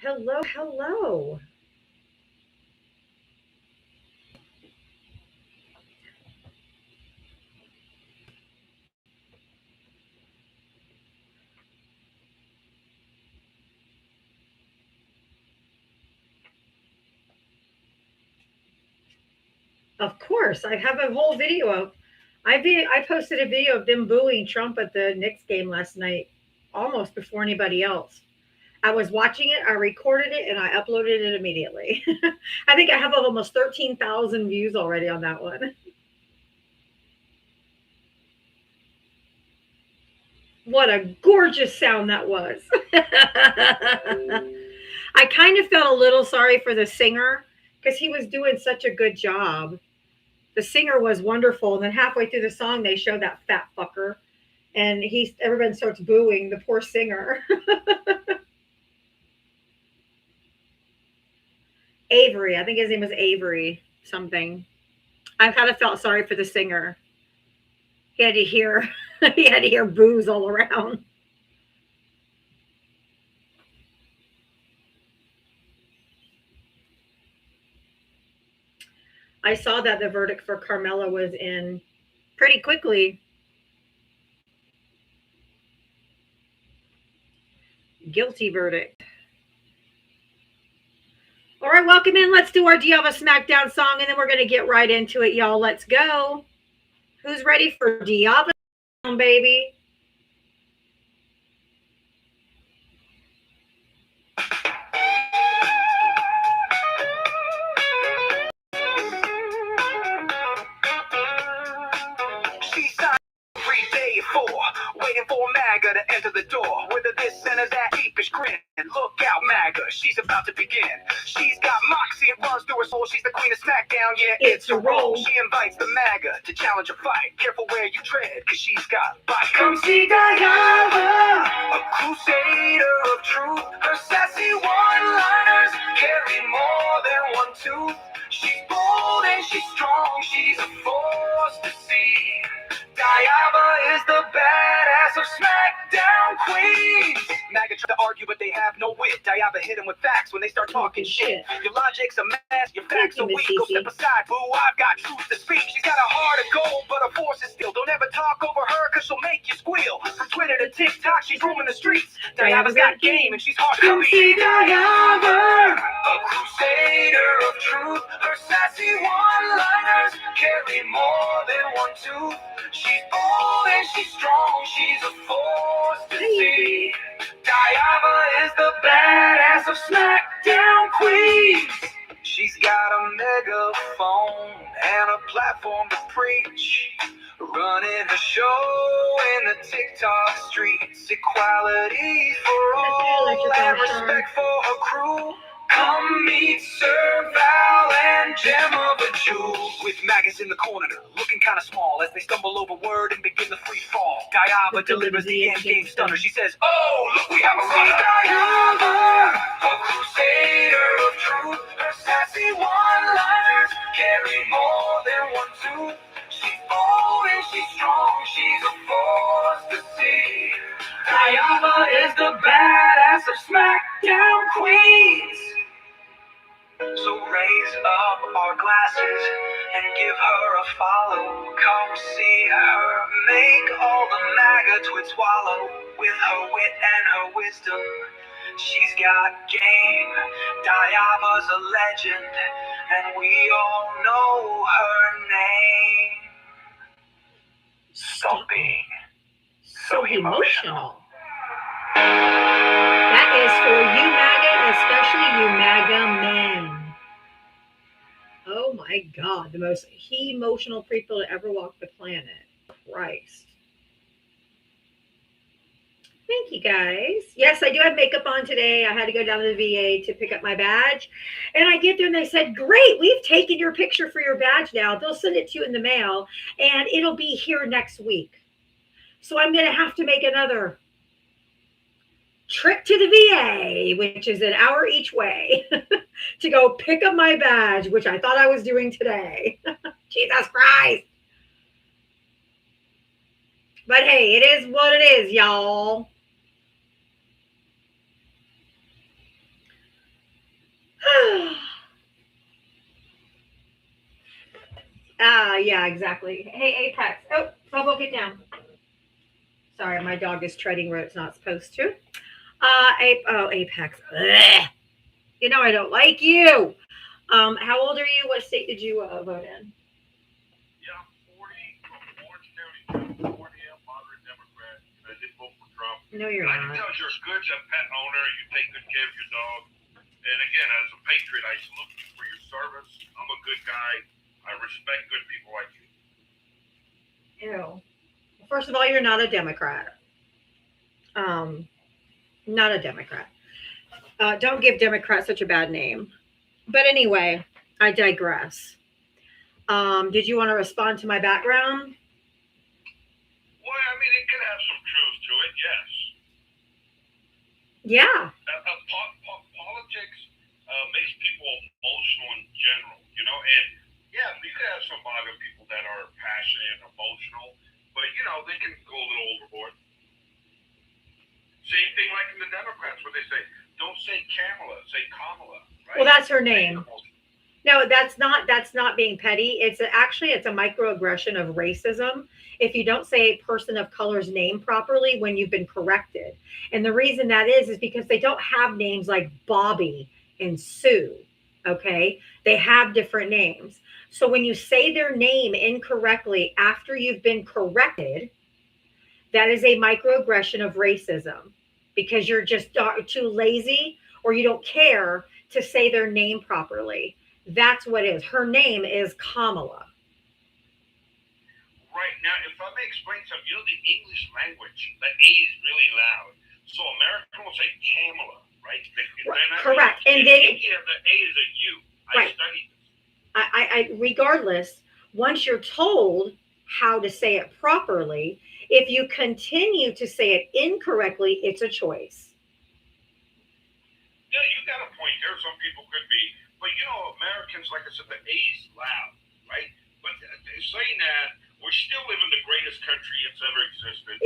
Hello, hello. Of course, I have a whole video of. I posted a video of them booing Trump at the Knicks game last night, almost before anybody else. I was watching it, I recorded it, and I uploaded it immediately. I think I have almost 13,000 views already on that one. What a gorgeous sound that was. I kind of felt a little sorry for the singer because he was doing such a good job. The singer was wonderful, and then halfway through the song, they show that fat fucker, and everyone starts booing the poor singer. Avery, I think his name was Avery something. I kind of felt sorry for the singer. He had to hear he had to hear boos all around. I saw that the verdict for Carmela was in pretty quickly. Guilty verdict. All right, welcome in. Let's do our Diava SmackDown song, and then we're going to get right into it, y'all. Let's go. Who's ready for Diava, baby? Waiting for MAGA to enter the door. Whether this and that sheepish grin. Look out, MAGA, she's about to begin. She's got moxie, it runs through her soul. She's the queen of SmackDown, yeah, it's a role. She invites the MAGA to challenge a fight. Careful where you tread, cause she's got bite. Come see Diana, a crusader of truth. Her sassy one-liners carry more than one tooth. She's bold and she's strong, she's a force to see. Diava is the badass of SmackDown queens. MAGA try to argue, but they have no wit. Diava hit them with facts when they start talking shit. Your logic's a mess, your facts are weak. Go step aside, boo, I've got truth to speak. She's got a heart of gold, but her force is steel. Don't ever talk over her, cause she'll make you squeal. From Twitter to TikTok, she's roaming the streets. Diava's got game, and she's hard to beat. See Diava, a crusader of truth. Her sassy one-liners carry more than one tooth. She's bold and she's strong, she's a force to see. Diava is the badass of SmackDown queens. She's got a megaphone and a platform to preach. Running a show in the TikTok streets. Equality for all and respect for her crew. Come meet Sir Val and Gem of a Jewel. With MAGAs in the corner, looking kind of small as they stumble over word and begin the free fall. Diava delivers the end game stunner. She says, oh, look, we have a runner. Diava, a crusader of truth. Her sassy one-liners carry more than one tooth. She's bold and she's strong, she's a force to see. Diava is the badass of SmackDown queens. So raise up our glasses and give her a follow. Come see her make all the MAGA twits swallow. With her wit and her wisdom, she's got game. Diava's a legend, and we all know her name. Stop being so emotional. That is for you, MAGA, especially you MAGA men. Oh my God, the most emotional people to ever walk the planet. Christ. Thank you, guys. Yes, I do have makeup on today. I had to go down to the VA to pick up my badge. And I get there and they said, great, we've taken your picture for your badge now. They'll send it to you in the mail and it'll be here next week. So I'm going to have to make another trip to the VA, which is an hour each way, to go pick up my badge, which I thought I was doing today. Jesus Christ. But hey, it is what it is, y'all. Yeah, exactly. Hey, Apex. Oh, Bubble, get down. Sorry, my dog is treading where it's not supposed to. Apex. Ugh. You know I don't like you. How old are you? What state did you vote in? Yeah, I'm 40 from Orange County, California, moderate Democrat. I did vote for Trump. No, you're And I can not. tell you're a good pet owner. You take good care of your dog. And again, as a patriot, I salute you for your service. I'm a good guy. I respect good people like you. Ew. First of all, you're not a Democrat. Not a Democrat. Don't give Democrats such a bad name. But anyway, I digress. Did you want to respond to my background? Well, I mean, it could have some truth to it, yes. Yeah. Politics makes people emotional in general, you know? And yeah, you could have some MAGA people that are passionate and emotional, but, you know, they can go a little overboard. Same thing like in the Democrats where they say, don't say Kamala, say Kamala, right? Well, that's her name. No, that's not being petty. It's a microaggression of racism if you don't say a person of color's name properly when you've been corrected. And the reason that is because they don't have names like Bobby and Sue. Okay? They have different names. So when you say their name incorrectly after you've been corrected, that is a microaggression of racism because you're just too lazy or you don't care to say their name properly. That's what it is. Her name is Kamala. Right. Now, if I may explain something, you know, the English language, the A is really loud. So American will say Kamala, right? Correct. And then the A is a U. I studied this. Regardless, once you're told how to say it properly, if you continue to say it incorrectly, it's a choice. Yeah, you got a point there. Some people could be. But, you know, Americans, like I said, the A's loud, right? But saying that, we still live in the greatest country that's ever existed.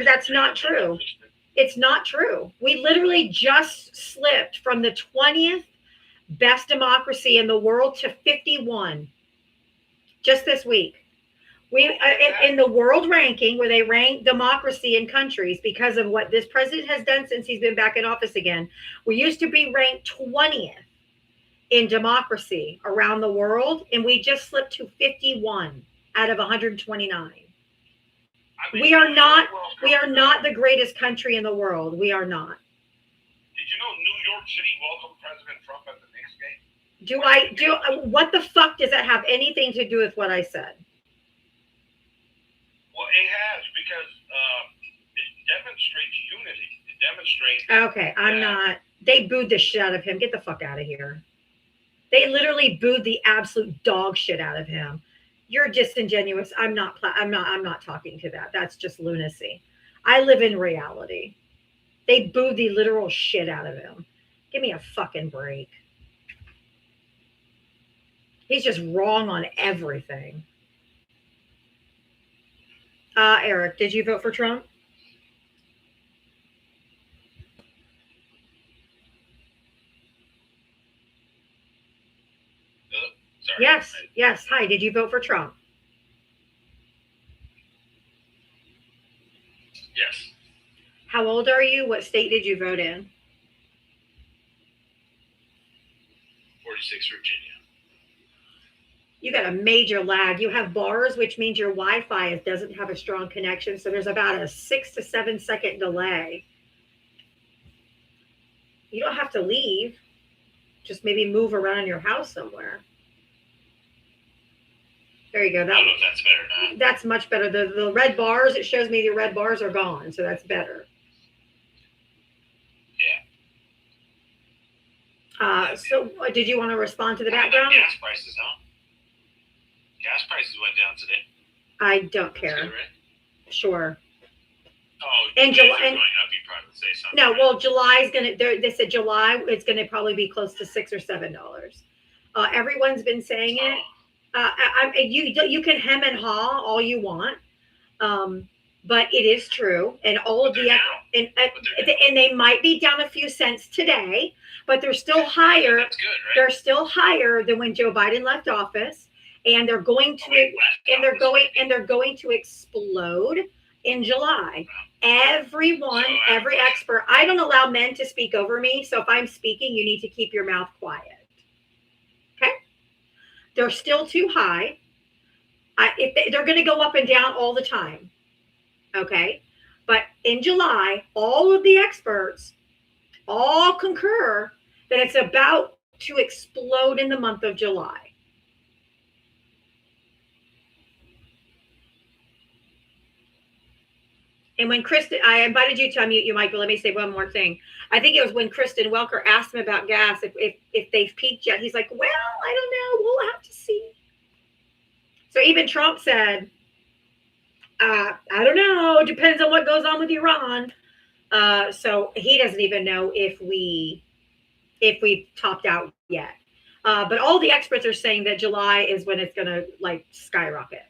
That's not true. It's not true. We literally just slipped from the 20th best democracy in the world to 51 just this week. We in the world ranking where they rank democracy in countries because of what this president has done since he's been back in office again. We used to be ranked 20th in democracy around the world, and we just slipped to 51 out of 129. We are not the greatest country in the world. We are not. Did you know New York City welcomed President Trump at the Knicks game? What the fuck does that have anything to do with what I said? Well, it has because it demonstrates unity. It demonstrates. Okay, I'm not. They booed the shit out of him. Get the fuck out of here. They literally booed the absolute dog shit out of him. You're disingenuous. I'm not talking to that. That's just lunacy. I live in reality. They booed the literal shit out of him. Give me a fucking break. He's just wrong on everything. Eric, did you vote for Trump? Sorry. Yes. Hi, did you vote for Trump? Yes. How old are you? What state did you vote in? 46, Virginia. You got a major lag. You have bars, which means your Wi-Fi doesn't have a strong connection. So there's about a 6 to 7 second delay. You don't have to leave. Just maybe move around your house somewhere. There you go. I don't know if that's better now. That's much better. The red bars, it shows me the red bars are gone. So that's better. Yeah. So did you want to respond to the background? Gas prices, huh? Gas prices went down today. I don't care. That's good, right? Sure. Oh, and July July. Going up, you probably would say something. No, right? well, July's gonna. They said July it's gonna probably be close to $6 or $7. Everyone's been saying it. You can hem and haw all you want, but it is true, and all of the and they might be down a few cents today, but they're still higher. That's good, right? They're still higher than when Joe Biden left office, and they're going to West they're going to explode in July. Every expert. I don't allow men to speak over me, so if I'm speaking, you need to keep your mouth quiet. Okay? They're still too high. They're going to go up and down all the time. Okay? But in July, all of the experts all concur that it's about to explode in the month of July. And when Kristen, I invited you to unmute you, Mike, but let me say one more thing. I think it was when Kristen Welker asked him about gas, if they've peaked yet. He's like, well, I don't know. We'll have to see. So even Trump said, I don't know. Depends on what goes on with Iran. So he doesn't even know if we've topped out yet. But all the experts are saying that July is when it's going to like skyrocket.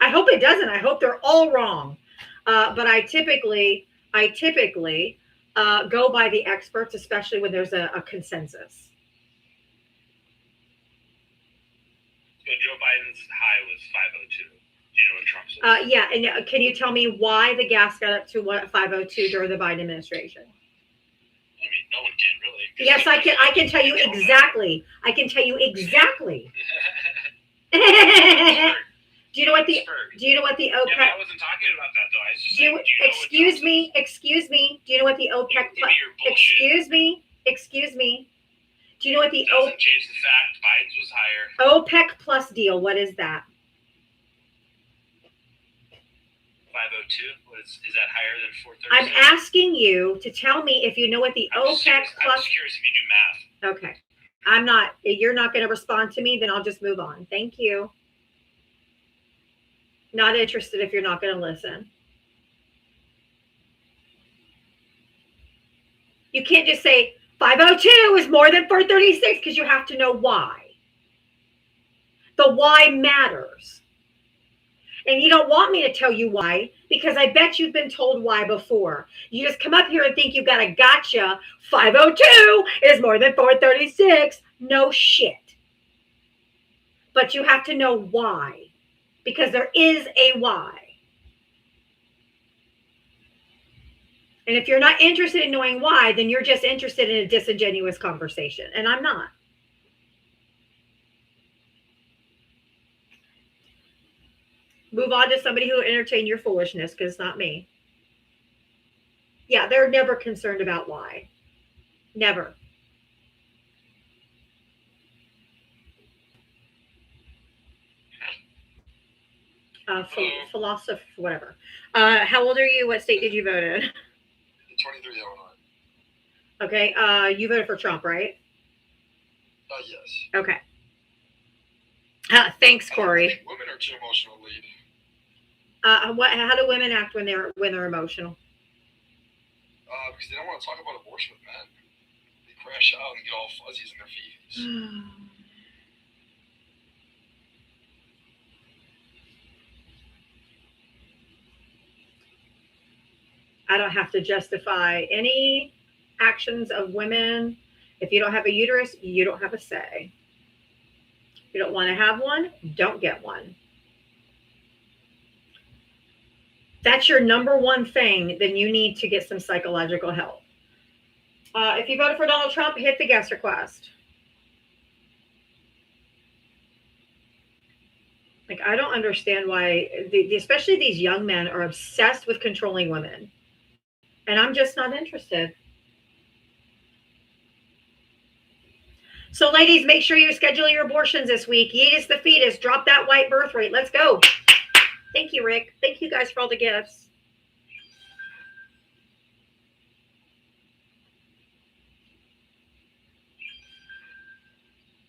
I hope it doesn't. I hope they're all wrong. But I typically go by the experts, especially when there's a consensus. So Joe Biden's high was 502. Do you know what Trump said? Yeah, and can you tell me why the gas got up to 502 during the Biden administration? I mean, no one can really. Yes, I can. I can tell you exactly. I can tell you exactly. Do you know what the OPEC? Yeah, I wasn't talking about that though. I was just saying, excuse me. Do you know what the OPEC? Excuse me. Do you know what the doesn't change the fact Biden's was higher. OPEC plus deal? What is that? 502. Is that higher than 436? I'm asking you to tell me if you know what the OPEC plus. I'm just curious if you do math. Okay, I'm not. You're not going to respond to me. Then I'll just move on. Thank you. Not interested if you're not going to listen. You can't just say 502 is more than 436 because you have to know why. The why matters. And you don't want me to tell you why because I bet you've been told why before. You just come up here and think you've got a gotcha. 502 is more than 436. No shit. But you have to know why. Because there is a why. And if you're not interested in knowing why, then you're just interested in a disingenuous conversation. And I'm not. Move on to somebody who will entertain your foolishness, because it's not me. Yeah, they're never concerned about why. Never. Philosopher, whatever. How old are you? What state did you vote in? 23, Illinois. Okay. You voted for Trump, right? Yes. Okay. Thanks, Corey. I think women are too emotional to lead. How do women act when they're emotional? Because they don't want to talk about abortion with men. They crash out and get all fuzzies in their feet. I don't have to justify any actions of women. If you don't have a uterus, you don't have a say. If you don't want to have one, don't get one. That's your number one thing, then you need to get some psychological help. If you voted for Donald Trump, hit the guest request. Like, I don't understand why, especially these young men are obsessed with controlling women. And I'm just not interested. So, ladies, make sure you schedule your abortions this week. Yeetus the fetus. Drop that white birth rate. Let's go. Thank you, Rick. Thank you guys for all the gifts.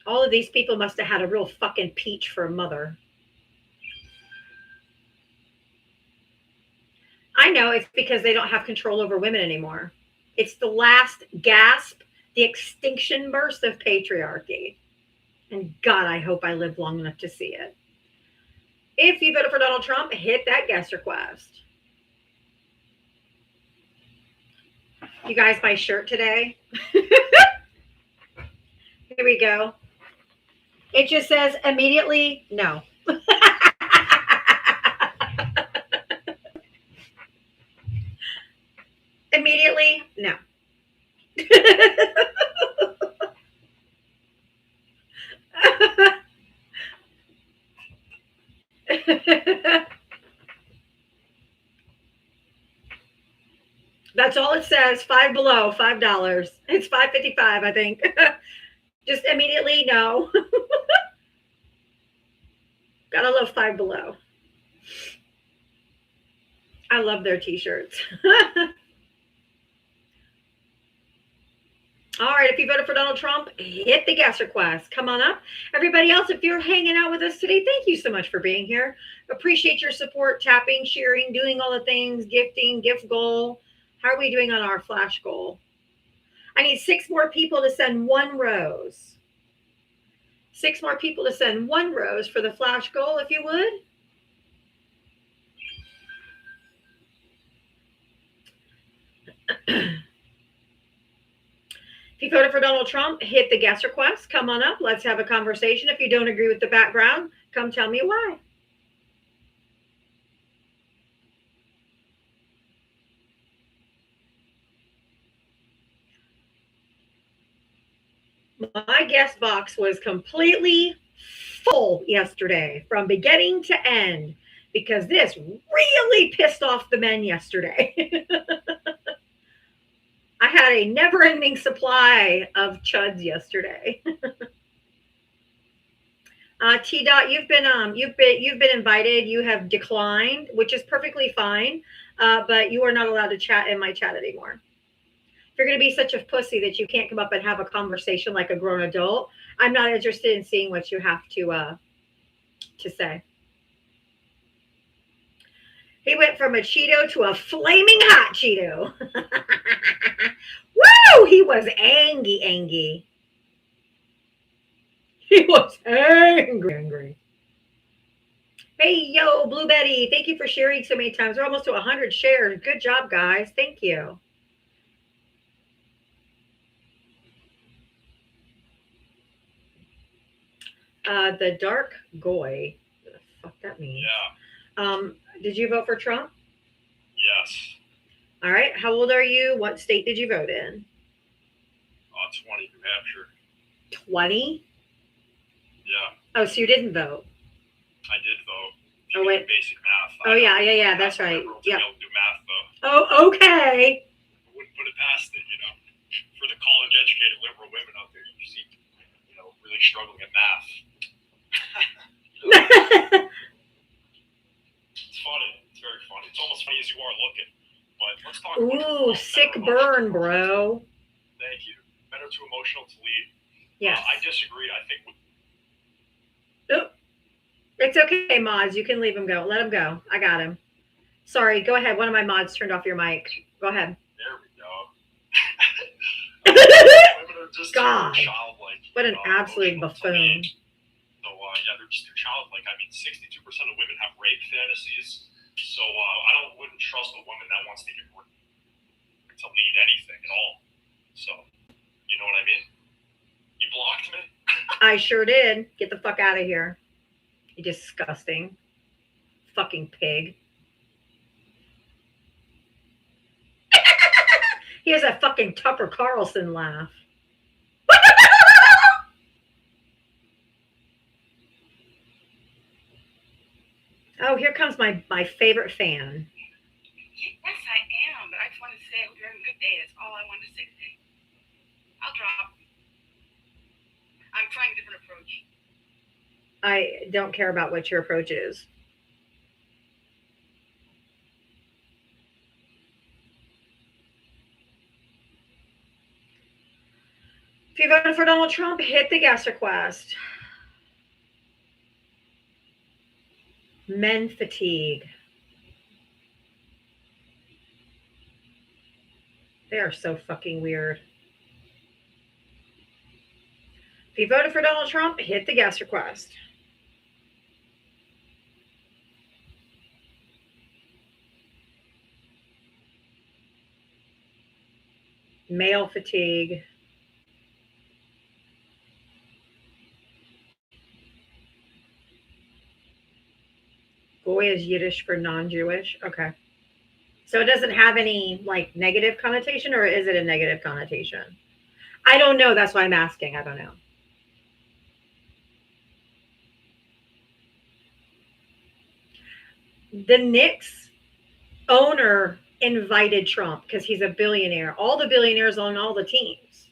All of these people must have had a real fucking peach for a mother. I know it's because they don't have control over women anymore. It's the last gasp, the extinction burst of patriarchy. And God, I hope I live long enough to see it. If you voted for Donald Trump, hit that guest request. You guys, my shirt today. Here we go. It just says immediately no. Immediately no. That's all it says. Five below, $5. It's 5.55, I think. Just immediately no. Gotta love Five Below. I love their t-shirts. All right, if you voted for Donald Trump, hit the gas request. Come on up. Everybody else, if you're hanging out with us today, thank you so much for being here. Appreciate your support, tapping, sharing, doing all the things, gifting, gift goal. How are we doing on our flash goal? I need 6 more people to send 1 rose. 6 more people to send 1 rose for the flash goal, if you would. If you voted for Donald Trump, hit the guest request. Come on up. Let's have a conversation. If you don't agree with the background, come tell me why. My guest box was completely full yesterday from beginning to end because this really pissed off the men yesterday. I had a never-ending supply of chuds yesterday. T Dot, you've been invited. You have declined, which is perfectly fine. But you are not allowed to chat in my chat anymore. If you're going to be such a pussy that you can't come up and have a conversation like a grown adult, I'm not interested in seeing what you have to say. He went from a Cheeto to a flaming hot Cheeto. Woo! He was angry. He was angry. Hey, yo, Blue Betty, thank you for sharing so many times. We're almost to 100 shares. Good job, guys. Thank you. The Dark Goy. What the fuck that means? Yeah. Did you vote for Trump? Yes. All right. How old are you? What state did you vote in? 20, New Hampshire. 20? Yeah. Oh, so you didn't vote. I did vote. Oh, wait. Basic math. Oh, yeah. That's right. Yeah. Yep. Do math, though. Oh, okay. I wouldn't put it past it, For the college-educated liberal women out there, you see, really struggling at math. It's funny. It's very funny. It's almost funny as you are looking. But let's talk about Ooh, sick burn, bro. Thank you. Better too emotional to lead. Yes. I disagree. I think. It's okay, mods. You can leave him go. Let him go. I got him. Sorry. Go ahead. One of my mods turned off your mic. Go ahead. There we go. Women are just God. too childlike. What an absolute buffoon. So, yeah, they're just too childlike. I mean, 62% of women have rape fantasies. So, I wouldn't trust a woman that wants to get raped to lead anything at all. So, you know what I mean? You blocked me? I sure did. Get the fuck out of here. You disgusting fucking pig. He has a fucking Tucker Carlson laugh. Oh, here comes my favorite fan. Yes, I am, but I just wanted to say I hope you're having a good day. That's all I wanted to say today. I'll drop. I'm trying a different approach. I don't care about what your approach is. If you voted for Donald Trump, hit the guest request. Men fatigue. They are so fucking weird. If you voted for Donald Trump, hit the guest request. Male fatigue. Goy is Yiddish for non-Jewish. Okay. So it doesn't have any like negative connotation, or is it a negative connotation? I don't know. That's why I'm asking. I don't know. The Knicks owner invited Trump because he's a billionaire. All the billionaires own all the teams.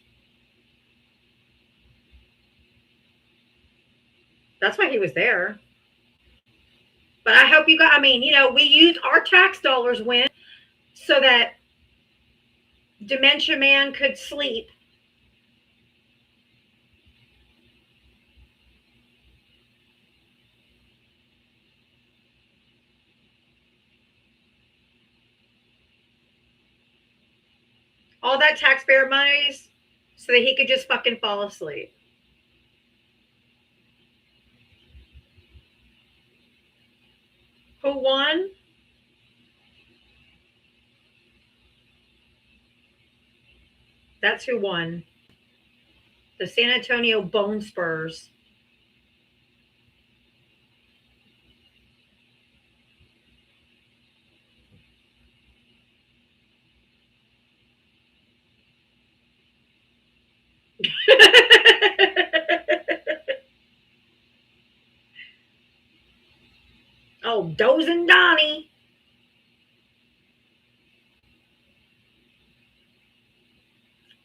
That's why he was there. But I hope you got, I mean, we use our tax dollars win so that Dementia Man could sleep. All that taxpayer monies so that he could just fucking fall asleep. Who won? That's who won. The San Antonio Bone Spurs. Oh, dozing Donnie.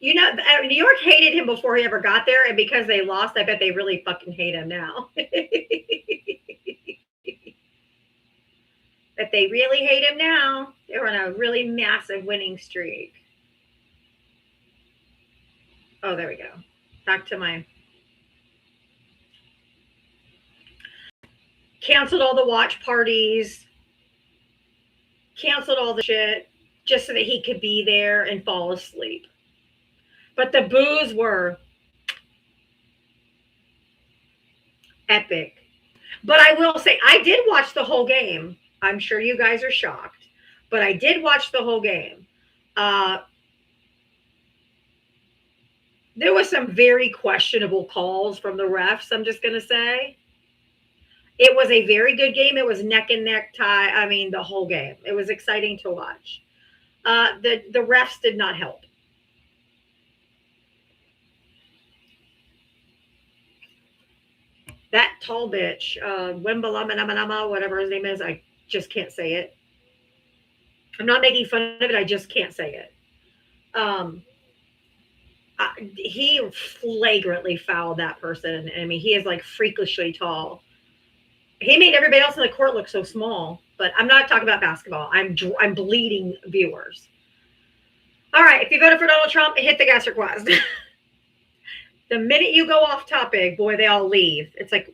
New York hated him before he ever got there, and because they lost, I bet they really fucking hate him now. But they really hate him now. They're on a really massive winning streak. Oh, there we go. Back to my canceled all the watch parties, canceled all the shit just so that he could be there and fall asleep. But the boos were epic. But I will say, I did watch the whole game. I'm sure you guys are shocked, but I did watch the whole game. There was some very questionable calls from the refs, I'm just going to say. It was a very good game. It was neck and neck tie. I mean, the whole game. It was exciting to watch. The refs did not help. That tall bitch, Wembalamanama, whatever his name is, I just can't say it. I'm not making fun of it. I just can't say it. He flagrantly fouled that person. I mean, he is like freakishly tall. He made everybody else in the court look so small. But I'm not talking about basketball. I'm bleeding viewers. All right, if you voted for Donald Trump, hit the gas request. The minute you go off topic, boy, they all leave. It's like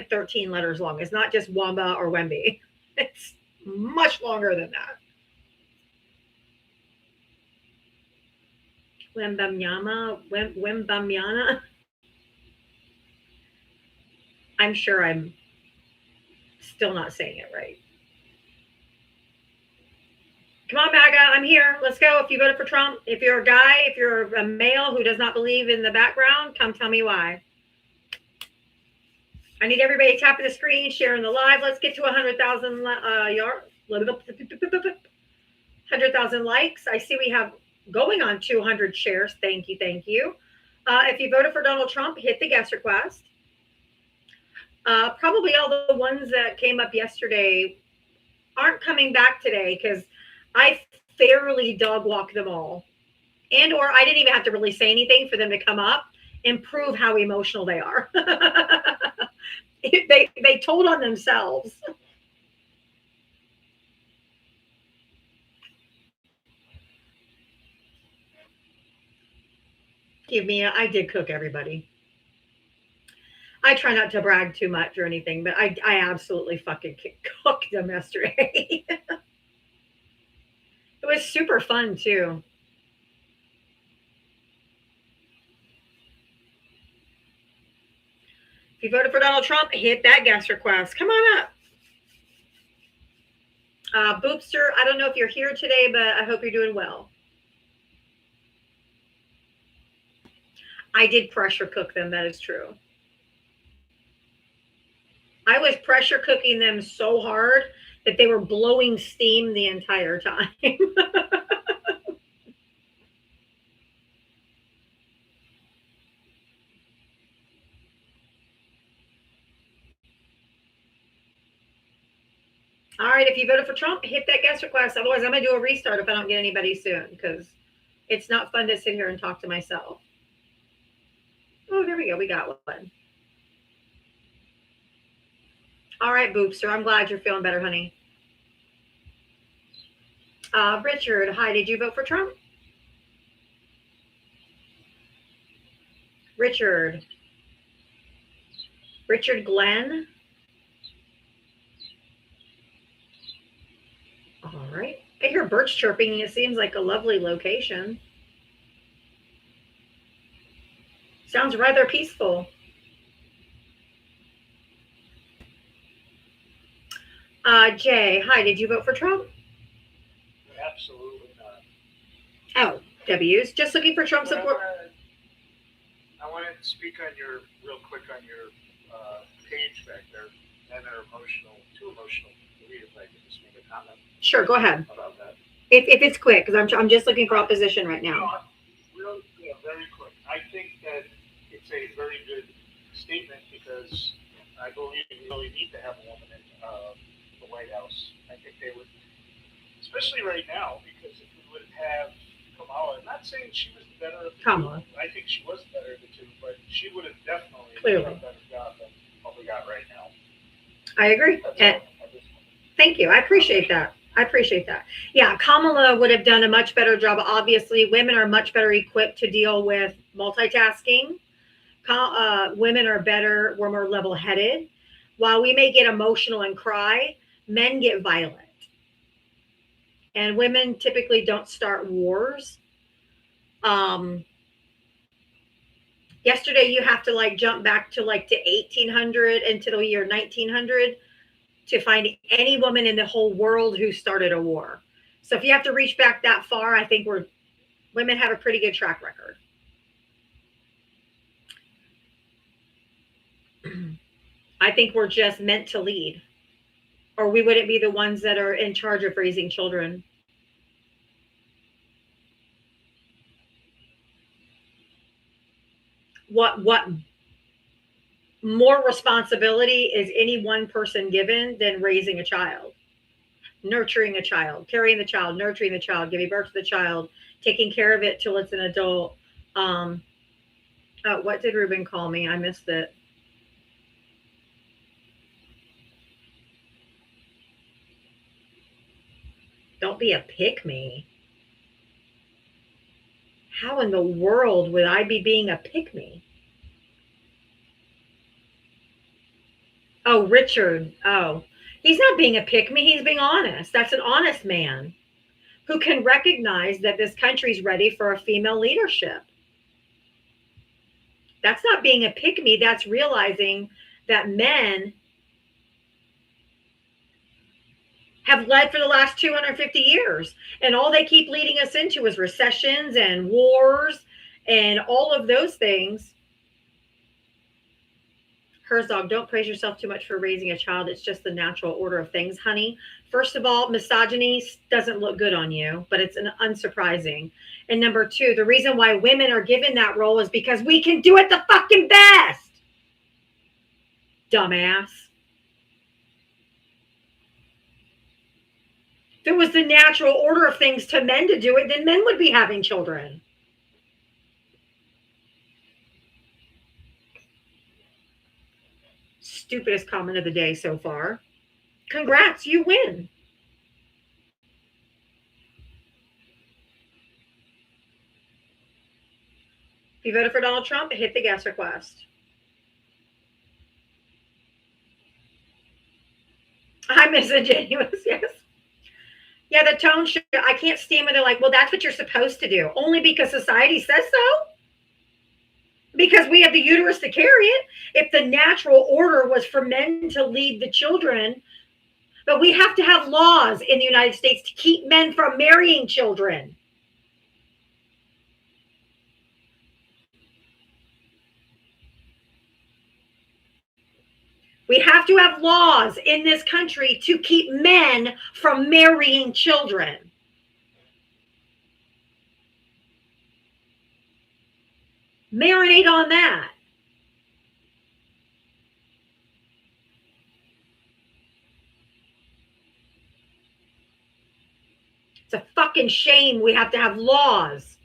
13 letters long. It's not just Wamba or Wemby. It's much longer than that. Wembamyana. I'm sure I'm still not saying it right. Come on, MAGA, I'm here. Let's go. If you voted for Trump, if you're a guy, if you're a male who does not believe in the background, come tell me why. I need everybody tapping the screen, sharing the live. Let's get to 100,000 100,000 likes. I see we have going on 200 shares. Thank you. If you voted for Donald Trump, hit the guest request. Probably all the ones that came up yesterday aren't coming back today because I fairly dog walk them all. And or I didn't even have to really say anything for them to come up and prove how emotional they are. They told on themselves. I did cook everybody. I try not to brag too much or anything, but I absolutely fucking cooked them yesterday. It was super fun too. If you voted for Donald Trump, hit that guest request. Come on up. Boopster, I don't know if you're here today, but I hope you're doing well. I did pressure cook them. That is true. I was pressure cooking them so hard that they were blowing steam the entire time. All right, if you voted for Trump, hit that guest request. Otherwise, I'm going to do a restart if I don't get anybody soon, because it's not fun to sit here and talk to myself. Oh, there we go. We got one. All right, Boopster. I'm glad you're feeling better, honey. Richard, hi. Did you vote for Trump? Richard Glenn. All right. I hear birds chirping, and it seems like a lovely location. Sounds rather peaceful. Jay, hi. Did you vote for Trump? Absolutely not. Oh, W's. Just looking for Trump support. I wanted to speak on your real quick on your page back there. Men are emotional, too emotional. If I could just make a comment. Sure, go ahead. About that. If it's quick, because I'm just looking for opposition right now. Very quick. I think that it's a very good statement because I believe we really need to have a woman in the White House. I think they would, especially right now, because if we would have Kamala, I'm not saying she was better of the Kamala. two. I think she was better of the two, but she would have definitely Clearly done a better job than what we got right now. I agree. And thank you. I appreciate that. Yeah, Kamala would have done a much better job. Obviously, women are much better equipped to deal with multitasking. Women are better, we're more level-headed. While we may get emotional and cry, men get violent. And women typically don't start wars. Yesterday, you have to jump back to 1800 until the year 1900 to find any woman in the whole world who started a war. So if you have to reach back that far, I think women have a pretty good track record. I think we're just meant to lead, or we wouldn't be the ones that are in charge of raising children. What more responsibility is any one person given than raising a child, nurturing a child, carrying the child, nurturing the child, giving birth to the child, taking care of it till it's an adult. What did Ruben call me? I missed it. Don't be a pick-me. How in the world would I be being a pick-me? Oh, Richard. Oh, he's not being a pick-me. He's being honest. That's an honest man who can recognize that this country's ready for a female leadership. That's not being a pick-me. That's realizing that men have led for the last 250 years. And all they keep leading us into is recessions and wars and all of those things. Herzog, don't praise yourself too much for raising a child. It's just the natural order of things, honey. First of all, misogyny doesn't look good on you, but it's unsurprising. And number two, the reason why women are given that role is because we can do it the fucking best. Dumbass. If it was the natural order of things to men to do it, then men would be having children. Stupidest comment of the day so far. Congrats, you win. If you voted for Donald Trump, hit the guest request. I'm disingenuous, yes. Yeah, the tone should, I can't stand when they're like, well, that's what you're supposed to do. Only because society says so? Because we have the uterus to carry it. If the natural order was for men to lead the children, but we have to have laws in the United States to keep men from marrying children. We have to have laws in this country to keep men from marrying children. Marinate on that. It's a fucking shame we have to have laws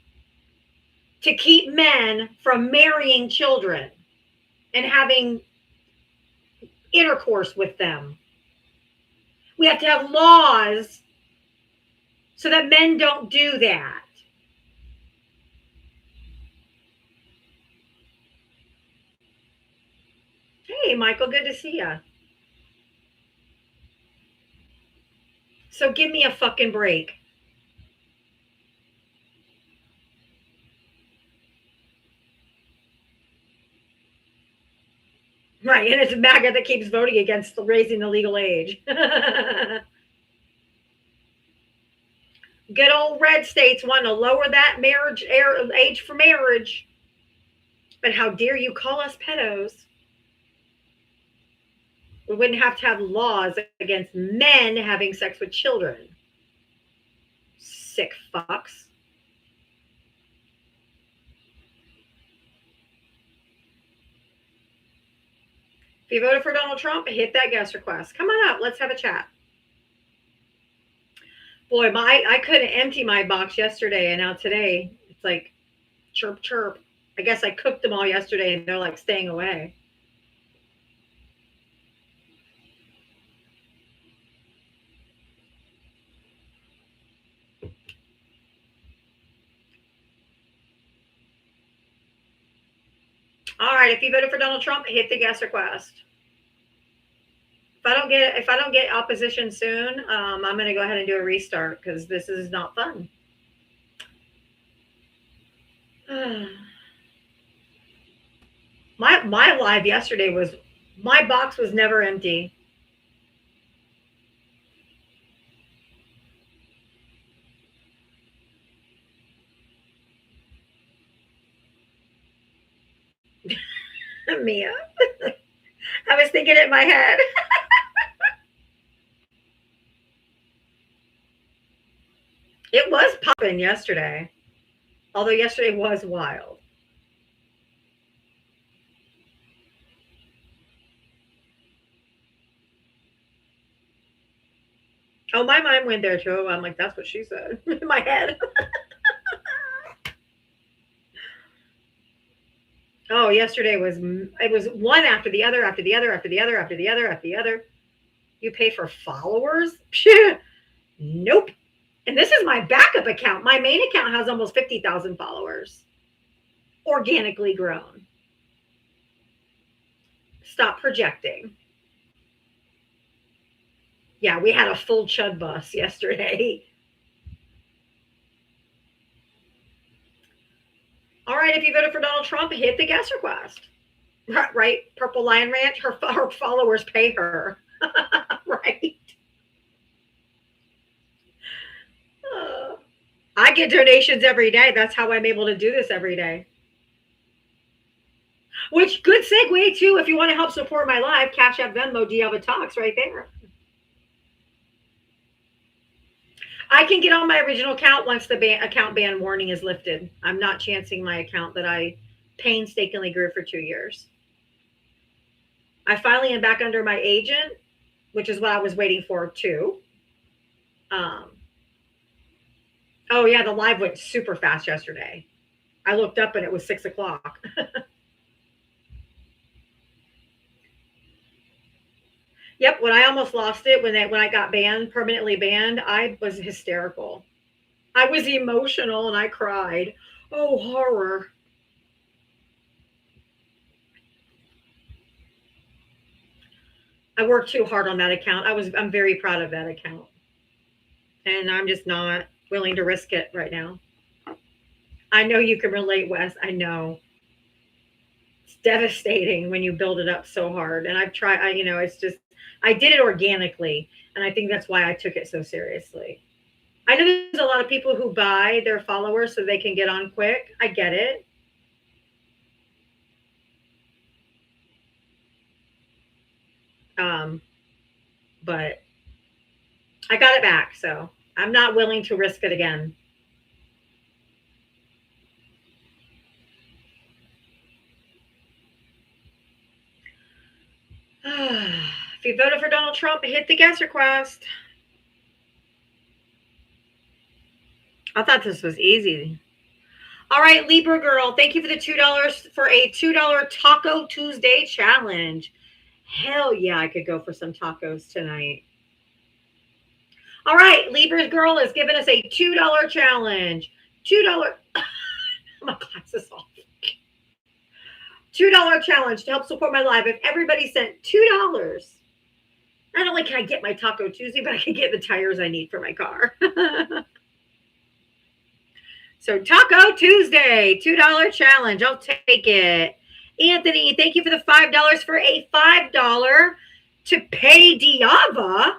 to keep men from marrying children and having intercourse with them. We have to have laws so that men don't do that. Hey, Michael, good to see you. So give me a fucking break. Right, and it's MAGA that keeps voting against raising the legal age. Good old red states want to lower that marriage age for marriage. But how dare you call us pedos? We wouldn't have to have laws against men having sex with children. Sick fucks. If you voted for Donald Trump, hit that guest request. Come on up. Let's have a chat. Boy, I couldn't empty my box yesterday, and now today it's like chirp, chirp. I guess I cooked them all yesterday, and they're like staying away. All right, if you voted for Donald Trump, hit the guest request. If I don't get opposition soon, I'm going to go ahead and do a restart because this is not fun. My live yesterday was, my box was never empty. Mia. I was thinking it in my head. It was popping yesterday. Although yesterday was wild. Oh, my mind went there too. I'm like, that's what she said in my head. Oh, yesterday it was one after the other, after the other, after the other, after the other, after the other. You pay for followers? Nope. And this is my backup account. My main account has almost 50,000 followers. Organically grown. Stop projecting. Yeah, we had a full chud bus yesterday. All right, if you voted for Donald Trump, hit the guest request. Right? Purple Lion Ranch, her followers pay her. Right? I get donations every day. That's how I'm able to do this every day. Which, good segue too, if you want to help support my live, Cash App, Venmo, Diava Talks right there. I can get on my original account once the account ban warning is lifted. I'm not chancing my account that I painstakingly grew for 2 years. I finally am back under my agent, which is what I was waiting for too. Oh yeah, the live went super fast yesterday. I looked up and it was 6 o'clock. Yep, when I almost lost it, when I got banned, permanently banned, I was hysterical. I was emotional and I cried. Oh, horror. I worked too hard on that account. I'm very proud of that account. And I'm just not willing to risk it right now. I know you can relate, Wes. I know. It's devastating when you build it up so hard. And I've tried, it's just, I did it organically. And I think that's why I took it so seriously. I know there's a lot of people who buy their followers so they can get on quick. I get it. But I got it back, so I'm not willing to risk it again. If you voted for Donald Trump, hit the guest request. I thought this was easy. All right, Libra girl, thank you for the $2 for a $2 Taco Tuesday challenge. Hell yeah, I could go for some tacos tonight. All right, Libra's girl is giving us a $2 challenge. $2. My glasses off. $2 challenge to help support my live. If everybody sent $2, not only can I get my Taco Tuesday, but I can get the tires I need for my car. So Taco Tuesday, $2 challenge. I'll take it. Anthony, thank you for the $5 for a $5 to pay Diava.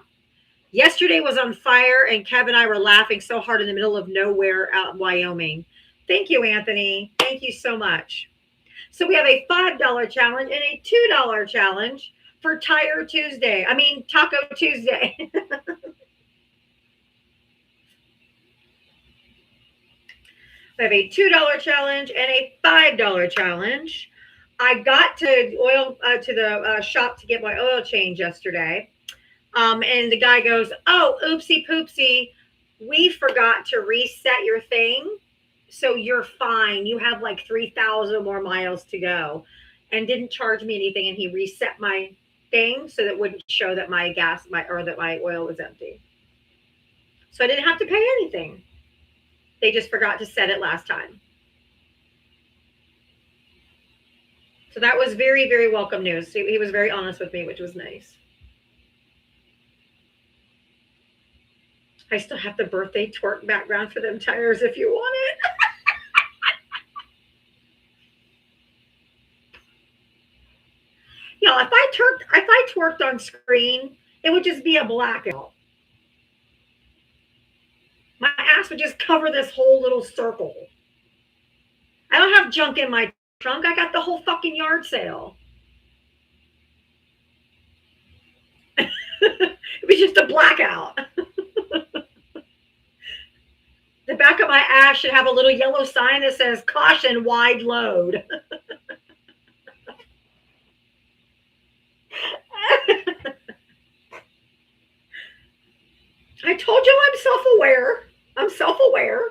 Yesterday was on fire, and Kev and I were laughing so hard in the middle of nowhere out in Wyoming. Thank you, Anthony. Thank you so much. So we have a $5 challenge and a $2 challenge for Taco Tuesday. I have a $2 challenge and a $5 challenge. I got to the shop to get my oil change yesterday. And the guy goes, "Oh, oopsie poopsie. We forgot to reset your thing. So you're fine. You have like 3,000 more miles to go," and didn't charge me anything. And he reset my thing so that it wouldn't show that my oil was empty. So I didn't have to pay anything. They just forgot to set it last time. So that was very, very welcome news. He was very honest with me, which was nice. I still have the birthday twerk background for them tires if you want it. If I twerked on screen, it would just be a blackout. My ass would just cover this whole little circle. I don't have junk in my trunk. I got the whole fucking yard sale. It was just a blackout. The back of my ass should have a little yellow sign that says "Caution, wide load." I told you I'm self-aware. I'm self-aware.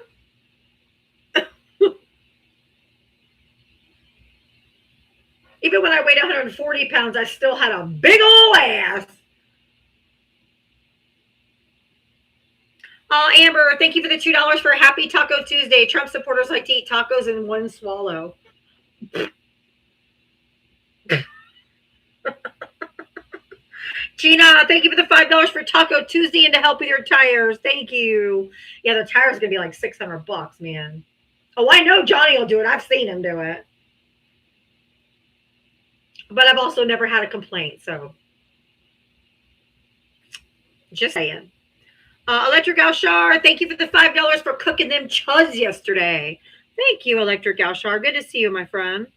Even when I weighed 140 pounds, I still had a big old ass. Amber, thank you for the $2 for a happy Taco Tuesday. Trump supporters like to eat tacos in one swallow. Gina, thank you for the $5 for Taco Tuesday and to help with your tires. Thank you. Yeah, the tires gonna be like $600, man. Oh, I know Johnny will do it. I've seen him do it. But I've also never had a complaint, so just saying. Electric Alshar, thank you for the $5 for cooking them chuds yesterday. Thank you, Electric Alshar. Good to see you, my friend.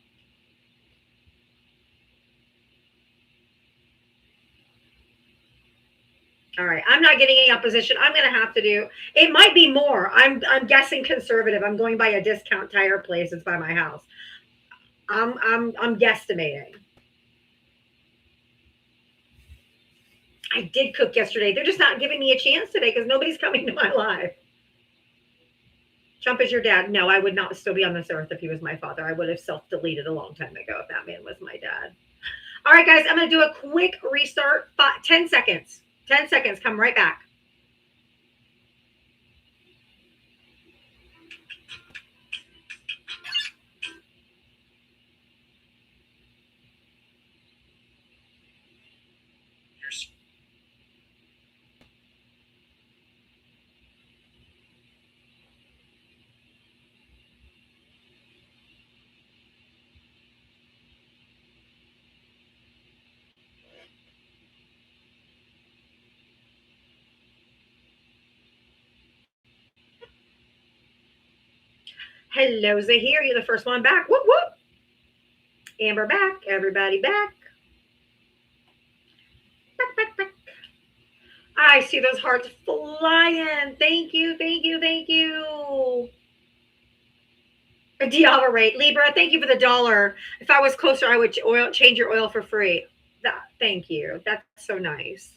All right, I'm not getting any opposition. I'm going to have to do. It might be more. I'm guessing conservative. I'm going by a discount tire place. It's by my house. I'm guesstimating. I did cook yesterday. They're just not giving me a chance today because nobody's coming to my live. Trump is your dad. No, I would not still be on this earth if he was my father. I would have self-deleted a long time ago if that man was my dad. All right, guys, I'm going to do a quick restart. 10 seconds. 10 seconds. Come right back. Hello, Zahir. You're the first one back. Whoop, whoop. Amber back. Everybody back. I see those hearts flying. Thank you, thank you, thank you. Diava rate. Libra, thank you for the $1. If I was closer, I would change your oil for free. Thank you. That's so nice.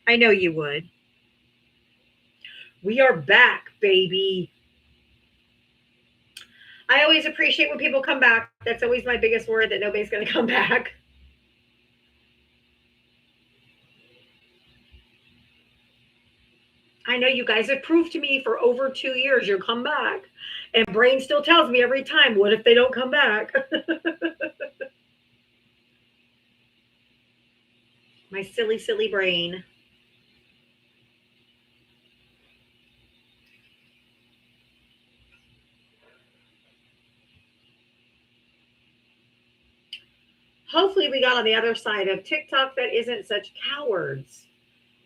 I know you would. We are back, baby. I always appreciate when people come back. That's always my biggest word, that nobody's going to come back. I know you guys have proved to me for over 2 years you'll come back. And brain still tells me every time, what if they don't come back? My silly, silly brain. Hopefully we got on the other side of TikTok that isn't such cowards.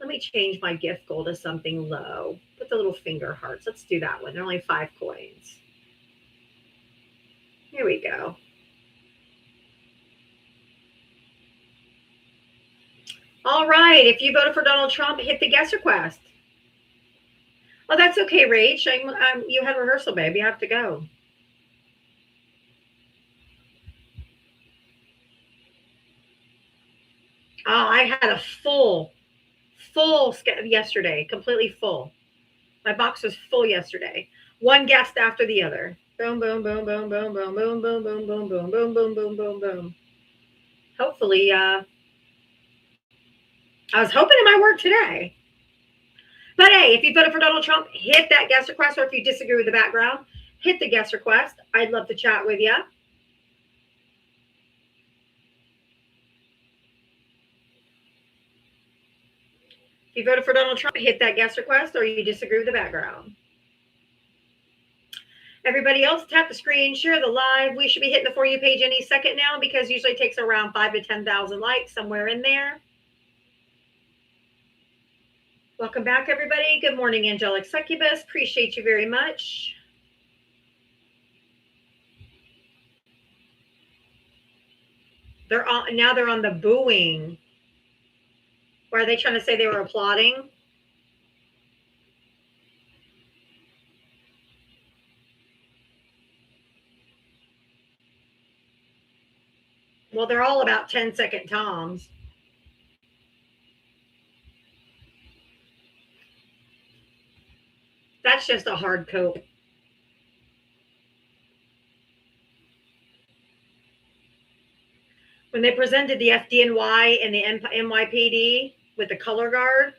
Let me change my gift goal to something low. Put the little finger hearts. Let's do that one. They're only 5 coins. Here we go. All right. If you voted for Donald Trump, hit the guest request. Oh, that's okay, Rach. You had rehearsal, babe. You have to go. Oh, I had a full yesterday, completely full. My box was full yesterday. One guest after the other. Boom, boom, boom, boom, boom, boom, boom, boom, boom, boom, boom, boom, boom, boom, boom, boom. Hopefully, I was hoping it might work today. But hey, if you voted for Donald Trump, hit that guest request, or if you disagree with the background, hit the guest request. I'd love to chat with you. If you voted for Donald Trump, hit that guest request, or you disagree with the background. Everybody else, tap the screen, share the live. We should be hitting the For You page any second now, because usually it takes around 5,000 to 10,000 likes, somewhere in there. Welcome back, everybody. Good morning, Angelic Succubus. Appreciate you very much. They're on the booing. Or are they trying to say they were applauding? Well, they're all about 10-second toms. That's just a hard coat. When they presented the FDNY and the NYPD with the color guard,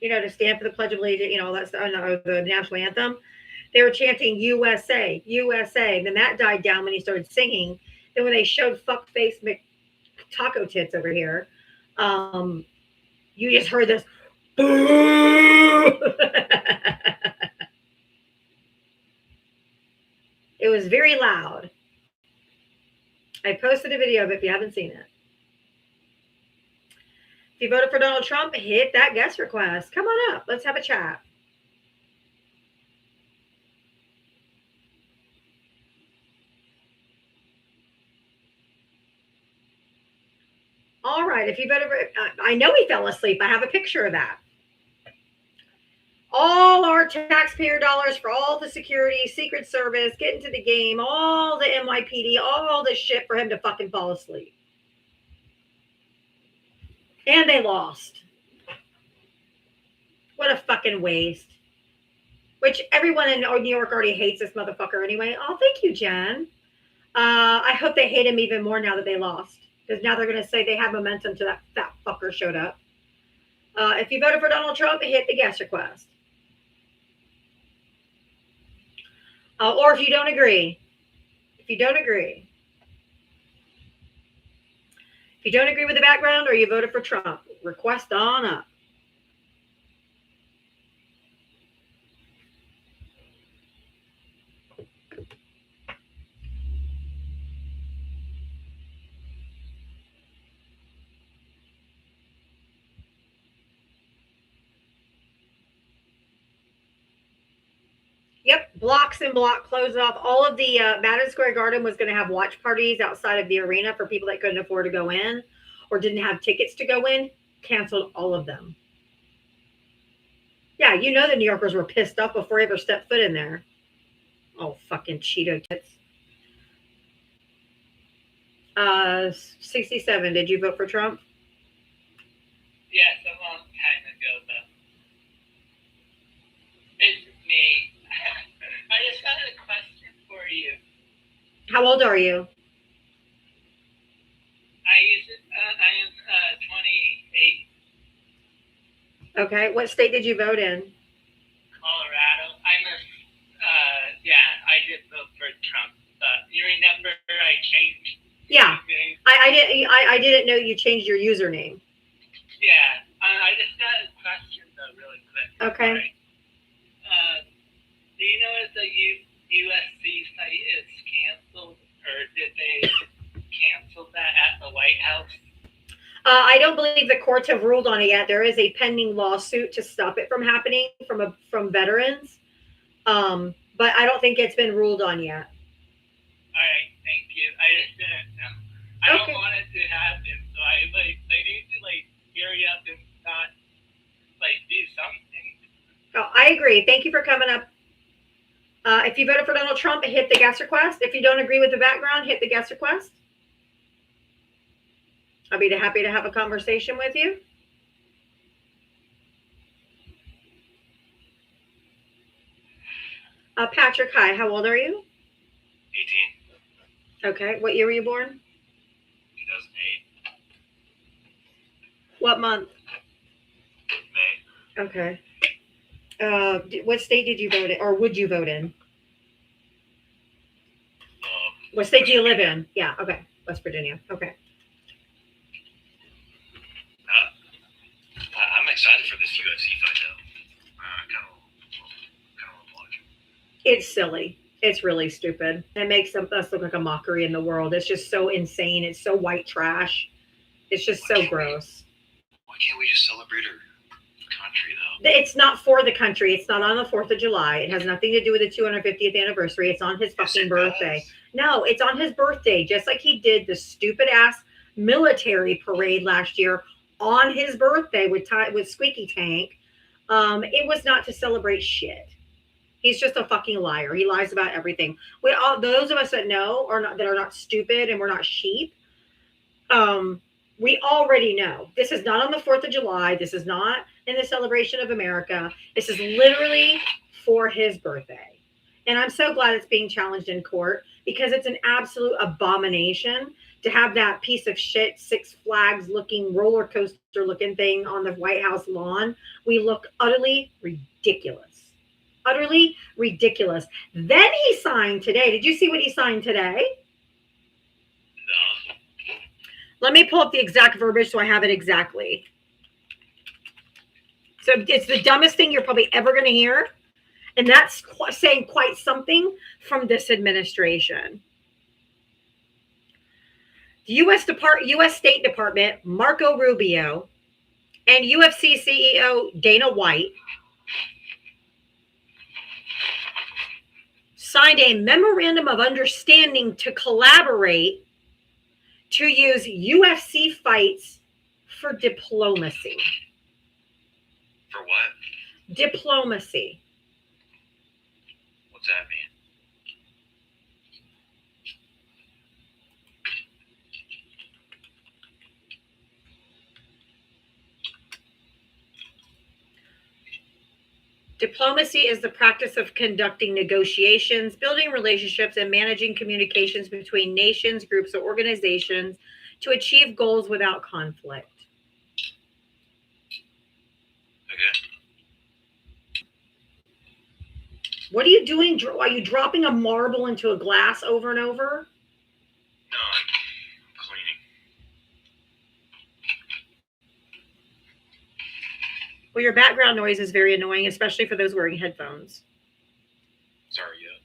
to stand for the Pledge of Allegiance, that's the national anthem, they were chanting USA, USA. And then that died down when he started singing. Then when they showed fuckface taco tits over here, you just heard this. It was very loud. I posted a video of it if you haven't seen it. If you voted for Donald Trump, hit that guest request. Come on up. Let's have a chat. All right. If you voted for, I know he fell asleep. I have a picture of that. All our taxpayer dollars for all the security, Secret Service, get into the game, all the NYPD, all the shit for him to fucking fall asleep. And they lost. What a fucking waste. Which everyone in New York already hates this motherfucker anyway. Oh, thank you, Jen. I hope they hate him even more now that they lost. Because now they're going to say they have momentum to that fat fucker showed up. If you voted for Donald Trump, hit the guest request. Or if you don't agree. If you don't agree with the background, or you voted for Trump, request on up. Yep, blocks and block closed off. All of the Madison Square Garden was going to have watch parties outside of the arena for people that couldn't afford to go in or didn't have tickets to go in. canceled all of them. Yeah, you know the New Yorkers were pissed off before they ever stepped foot in there. Oh, fucking Cheeto tits. 67. Did you vote for Trump? Yes, a long time ago, though. It's me. I just got a question for you. How old are you? I am 28, Okay. What state did you vote in? Colorado. I did vote for Trump. You remember I changed? Yeah. my name? I didn't know you changed your username. Yeah. I just got a question though, really quick. Okay. Sorry. Do you know if the USC site is canceled, or did they cancel that at the White House? I don't believe the courts have ruled on it yet. There is a pending lawsuit to stop it from happening from veterans, but I don't think it's been ruled on yet. All right, thank you. I just didn't know. I Okay. don't want it to happen, so they need to hurry up and not do something. Oh, I agree. Thank you for coming up. If you voted for Donald Trump, hit the guest request. If you don't agree with the background, hit the guest request. I'll be happy to have a conversation with you. Patrick, hi. How old are you? 18, Okay. What year were you born? 2008, What month? May. Okay. What state did you vote in, or would you vote in? What state do you live in? Yeah. Okay. West Virginia. Okay. I'm excited for this UFC fight, though. I kind of want to watch it. It's silly. It's really stupid. It makes us look like a mockery in the world. It's just so insane. It's so white trash. It's just so gross. Why can't we just celebrate our country, though? It's not for the country. It's not on the 4th of July. It has nothing to do with the 250th anniversary. It's on his fucking birthday. No, it's on his birthday, just like he did the stupid ass military parade last year on his birthday with Squeaky Tank. It was not to celebrate shit. He's just a fucking liar. He lies about everything. Those of us that know that are not stupid and we're not sheep. We already know this is not on the 4th of July. This is not in the celebration of America. This is literally for his birthday. And I'm so glad it's being challenged in court because it's an absolute abomination to have that piece of shit Six Flags looking roller coaster looking thing on the White House lawn. We look utterly ridiculous. Utterly ridiculous. Then he signed today. Did you see what he signed today? No. Let me pull up the exact verbiage so I have it exactly. So it's the dumbest thing you're probably ever going to hear. And that's saying quite something from this administration. The U.S. State Department, Marco Rubio, and UFC CEO Dana White signed a memorandum of understanding to collaborate to use UFC fights for diplomacy. For what? Diplomacy. What's that mean? Diplomacy is the practice of conducting negotiations, building relationships, and managing communications between nations, groups, or organizations to achieve goals without conflict. Okay. What are you doing? Are you dropping a marble into a glass over and over? No, I'm cleaning. Well, your background noise is very annoying, especially for those wearing headphones. Sorry, yeah.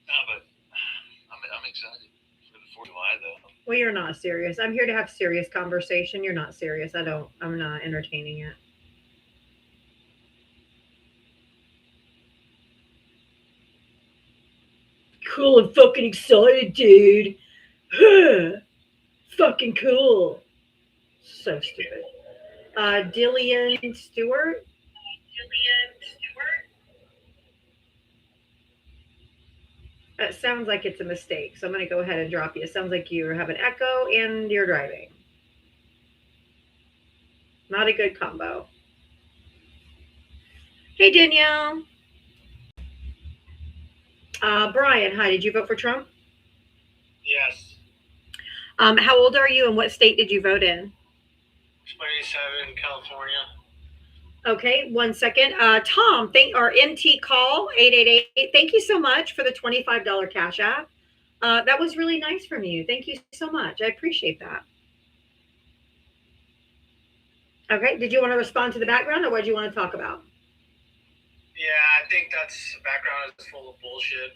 No, but I'm excited for the 4th of July, though. Well, you're not serious. I'm here to have serious conversation. You're not serious. I'm not entertaining it. cool and fucking excited, dude. Fucking cool. So stupid. Dillian Stewart. It sounds like it's a mistake, so I'm going to go ahead and drop you. It sounds like you have an echo and you're driving. Not a good combo. Hey, Danielle. Brian, hi. Did you vote for Trump? Yes. How old are you and what state did you vote in? 27, California. Okay, 1 second. Tom, our MT call 888. Thank you so much for the $25 cash app. That was really nice from you. Thank you so much. I appreciate that. Okay, did you want to respond to the background or what do you want to talk about? Yeah, I think that's background is full of bullshit.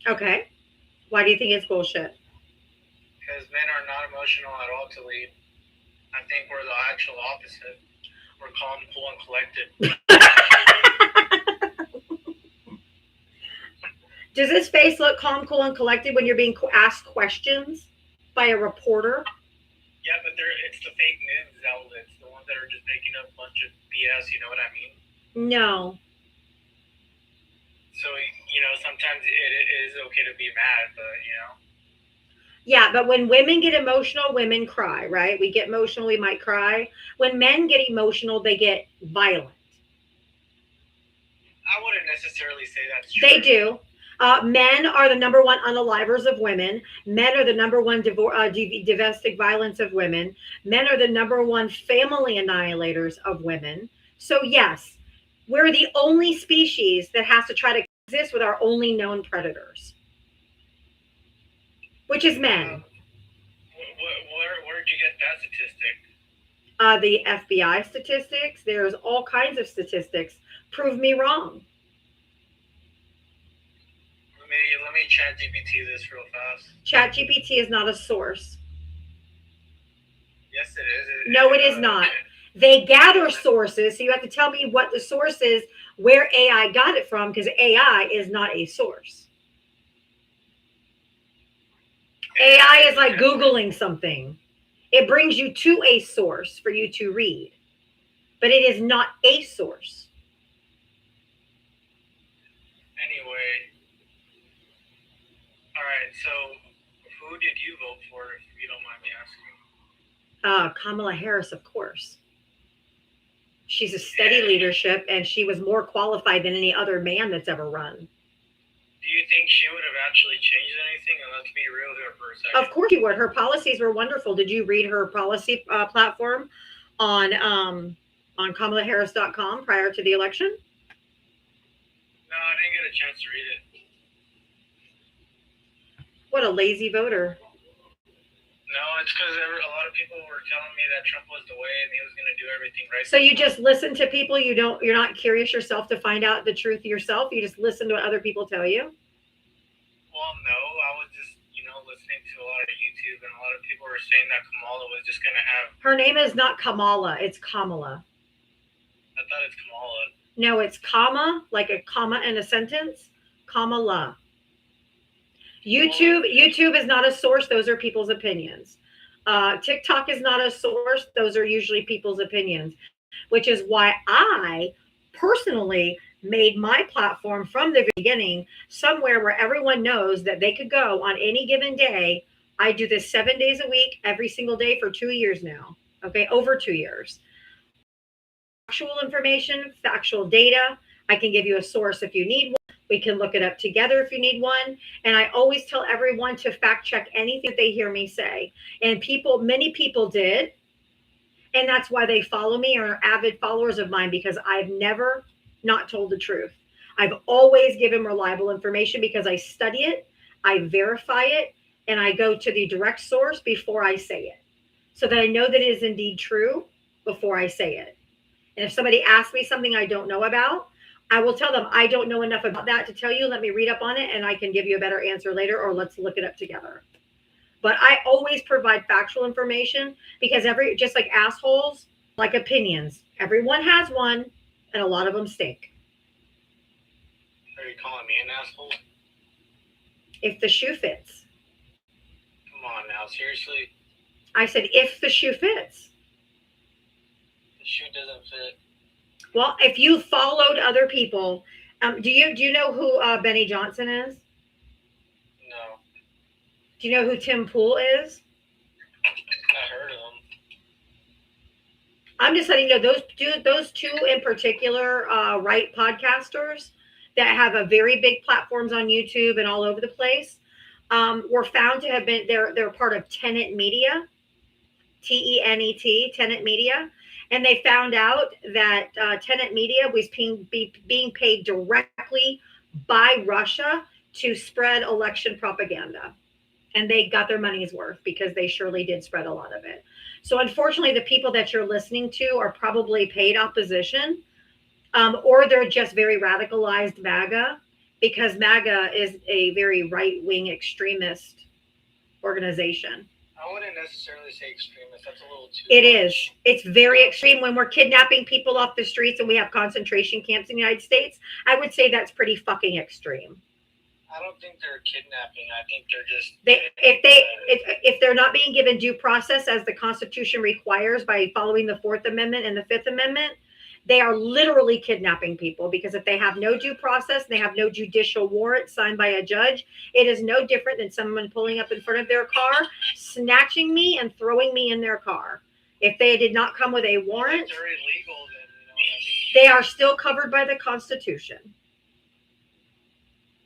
Okay. Why do you think it's bullshit? Because men are not emotional at all to lead. I think we're the actual opposite. We're calm, cool, and collected. Does this face look calm, cool, and collected when you're being asked questions by a reporter? Yeah, but it's the fake news outlets, the ones that are just making up a bunch of BS, you know what I mean? No. So, sometimes it is okay to be mad, but, Yeah, but when women get emotional, women cry, right? We get emotional, we might cry. When men get emotional, they get violent. I wouldn't necessarily say that's true. They do. Men are the number one unalivers of women. Men are the number one domestic violence of women. Men are the number one family annihilators of women. So yes, we're the only species that has to try to exist with our only known predators, which is men. Where'd you get that statistic? The FBI statistics. There's all kinds of statistics. Prove me wrong. Let me chat GPT this real fast. ChatGPT is not a source. Yes, it is. No, it is not. They gather sources, so you have to tell me what the source is, where AI got it from, because AI is not a source. AI is like Googling something. It brings you to a source for you to read, but it is not a source. Anyway, all right, so who did you vote for, if you don't mind me asking? Kamala Harris, of course. She's a steady leadership, and she was more qualified than any other man that's ever run. Do you think she would have actually changed anything? And let's be real here for a second. Of course she would. Her policies were wonderful. Did you read her policy platform on KamalaHarris.com prior to the election? No, I didn't get a chance to read it. What a lazy voter. No, it's because a lot of people were telling me that Trump was the way and he was going to do everything right. So you just listen to people. You're not curious yourself to find out the truth yourself. You just listen to what other people tell you. Well, no, I was just, listening to a lot of YouTube, and a lot of people were saying that Kamala was just going to have. Her name is not Kamala. It's Kamala. I thought it's Kamala. No, it's comma, like a comma in a sentence. Kamala. YouTube is not a source. Those are people's opinions. TikTok is not a source. Those are usually people's opinions, which is why I personally made my platform from the beginning somewhere where everyone knows that they could go on any given day. I do this 7 days a week, every single day for 2 years now. Okay, over 2 years. Factual information, factual data. I can give you a source if you need one. We can look it up together if you need one. And I always tell everyone to fact check anything that they hear me say. And many people did. And that's why they follow me or are avid followers of mine, because I've never not told the truth. I've always given reliable information because I study it, I verify it, and I go to the direct source before I say it, so that I know that it is indeed true before I say it. And if somebody asks me something I don't know about, I will tell them I don't know enough about that to tell you. Let me read up on it and I can give you a better answer later, or let's look it up together. But I always provide factual information because just like assholes, like opinions, everyone has one and a lot of them stink. Are you calling me an asshole? If the shoe fits. Come on now, seriously? I said, if the shoe fits. The shoe doesn't fit. Well, if you followed other people, do you know who Benny Johnson is? No. Do you know who Tim Pool is? I heard of them. I'm just letting you know those two in particular, right podcasters that have a very big platforms on YouTube and all over the place, were found to have been they're part of Tenet Media, TENET, Tenet Media, and they found out that Tenet Media was being paid directly by Russia to spread election propaganda. And they got their money's worth because they surely did spread a lot of it. So unfortunately, the people that you're listening to are probably paid opposition, or they're just very radicalized MAGA, because MAGA is a very right-wing extremist organization. I wouldn't necessarily say extremist. That's a little too It much. is. It's very extreme. When we're kidnapping people off the streets and we have concentration camps in the United States, I would say that's pretty fucking extreme. I don't think they're kidnapping. I think they're just. If they're not being given due process as the Constitution requires by following the Fourth Amendment and the Fifth Amendment, they are literally kidnapping people, because if they have no due process, they have no judicial warrant signed by a judge, it is no different than someone pulling up in front of their car, snatching me and throwing me in their car. If they did not come with a warrant, If they're illegal, then you know what I mean. they are still covered by the Constitution.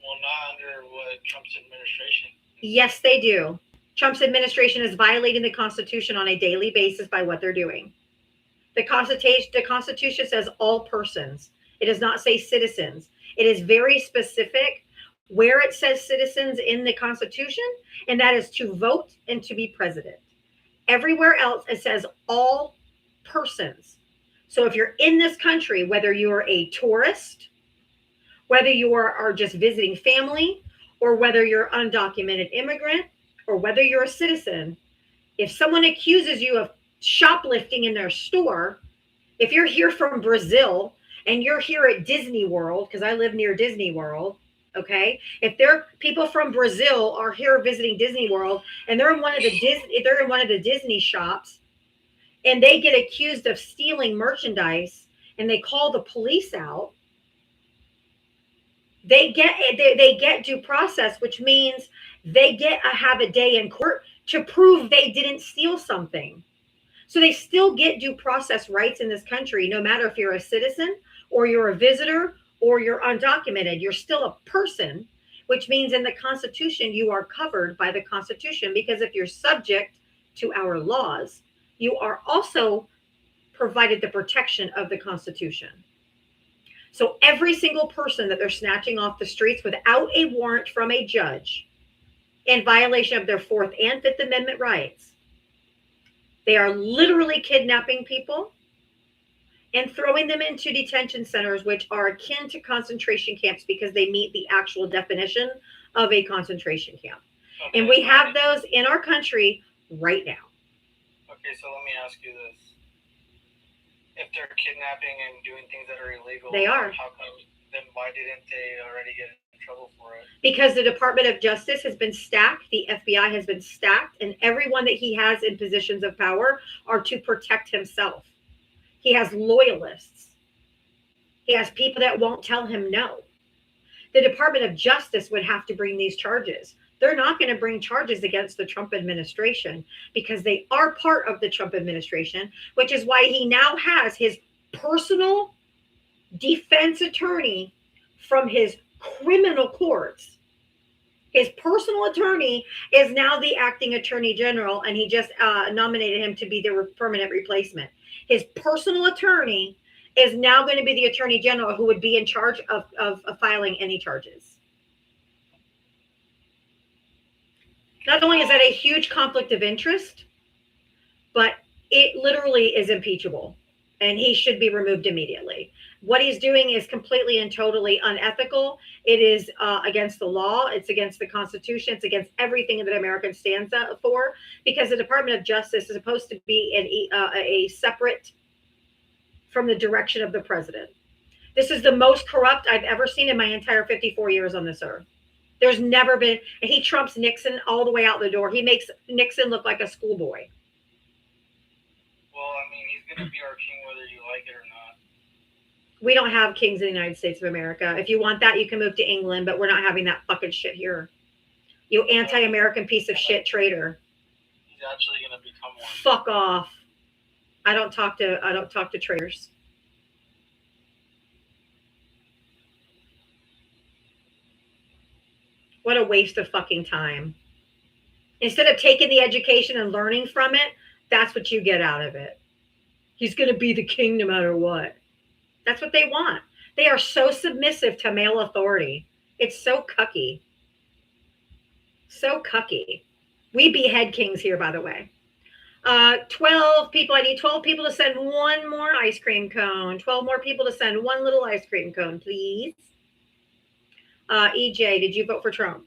Well, not under what Trump's administration. Yes, they do. Trump's administration is violating the Constitution on a daily basis by what they're doing. The Constitution says all persons. It does not say citizens. It is very specific where it says citizens in the Constitution, and that is to vote and to be president. Everywhere else, it says all persons. So if you're in this country, whether you're a tourist, whether you are just visiting family, or whether you're undocumented immigrant, or whether you're a citizen, if someone accuses you of shoplifting in their store, if you're here from Brazil and you're here at Disney World, because I live near Disney World, okay, if people from Brazil are here visiting Disney World and they're in one of the Disney shops and they get accused of stealing merchandise and they call the police out, they get due process, which means they have a day in court to prove they didn't steal something. So they still get due process rights in this country, no matter if you're a citizen or you're a visitor or you're undocumented. You're still a person, which means in the Constitution, you are covered by the Constitution, because if you're subject to our laws, you are also provided the protection of the Constitution. So every single person that they're snatching off the streets without a warrant from a judge, in violation of their Fourth and Fifth Amendment rights, they are literally kidnapping people and throwing them into detention centers, which are akin to concentration camps because they meet the actual definition of a concentration camp. Okay, And we have those in our country right now. Okay, so let me ask you this. If they're kidnapping and doing things that are illegal, They are. How come? Then why didn't they already get in trouble for it? Because the Department of Justice has been stacked, the FBI has been stacked, and everyone that he has in positions of power are to protect himself. He has loyalists. He has people that won't tell him no. The Department of Justice would have to bring these charges. They're not going to bring charges against the Trump administration because they are part of the Trump administration, which is why he now has his personal defense attorney from his criminal courts. His personal attorney is now the acting attorney general, and he just nominated him to be the permanent replacement. His personal attorney is now going to be the attorney general, who would be in charge of filing any charges. Not only is that a huge conflict of interest, but it literally is impeachable, and he should be removed immediately. What he's doing is completely and totally unethical. It is against the law. It's against the Constitution. It's against everything that America stands for, because the Department of Justice is supposed to be a separate from the direction of the president. This is the most corrupt I've ever seen in my entire 54 years on this earth. There's never been, and he trumps Nixon all the way out the door. He makes Nixon look like a schoolboy. Well, I mean, he's gonna be our king whether you like it or not. We don't have kings in the United States of America. If you want that, you can move to England, but we're not having that fucking shit here. You anti-American piece of shit traitor. He's actually gonna become one. Fuck off. I don't talk to traitors. What a waste of fucking time. Instead of taking the education and learning from it, that's what you get out of it. He's going to be the king no matter what. That's what they want. They are so submissive to male authority. It's so cucky. So cucky. We behead kings here, by the way. 12 people. I need 12 people to send one more ice cream cone. 12 more people to send one little ice cream cone, please. EJ, did you vote for Trump?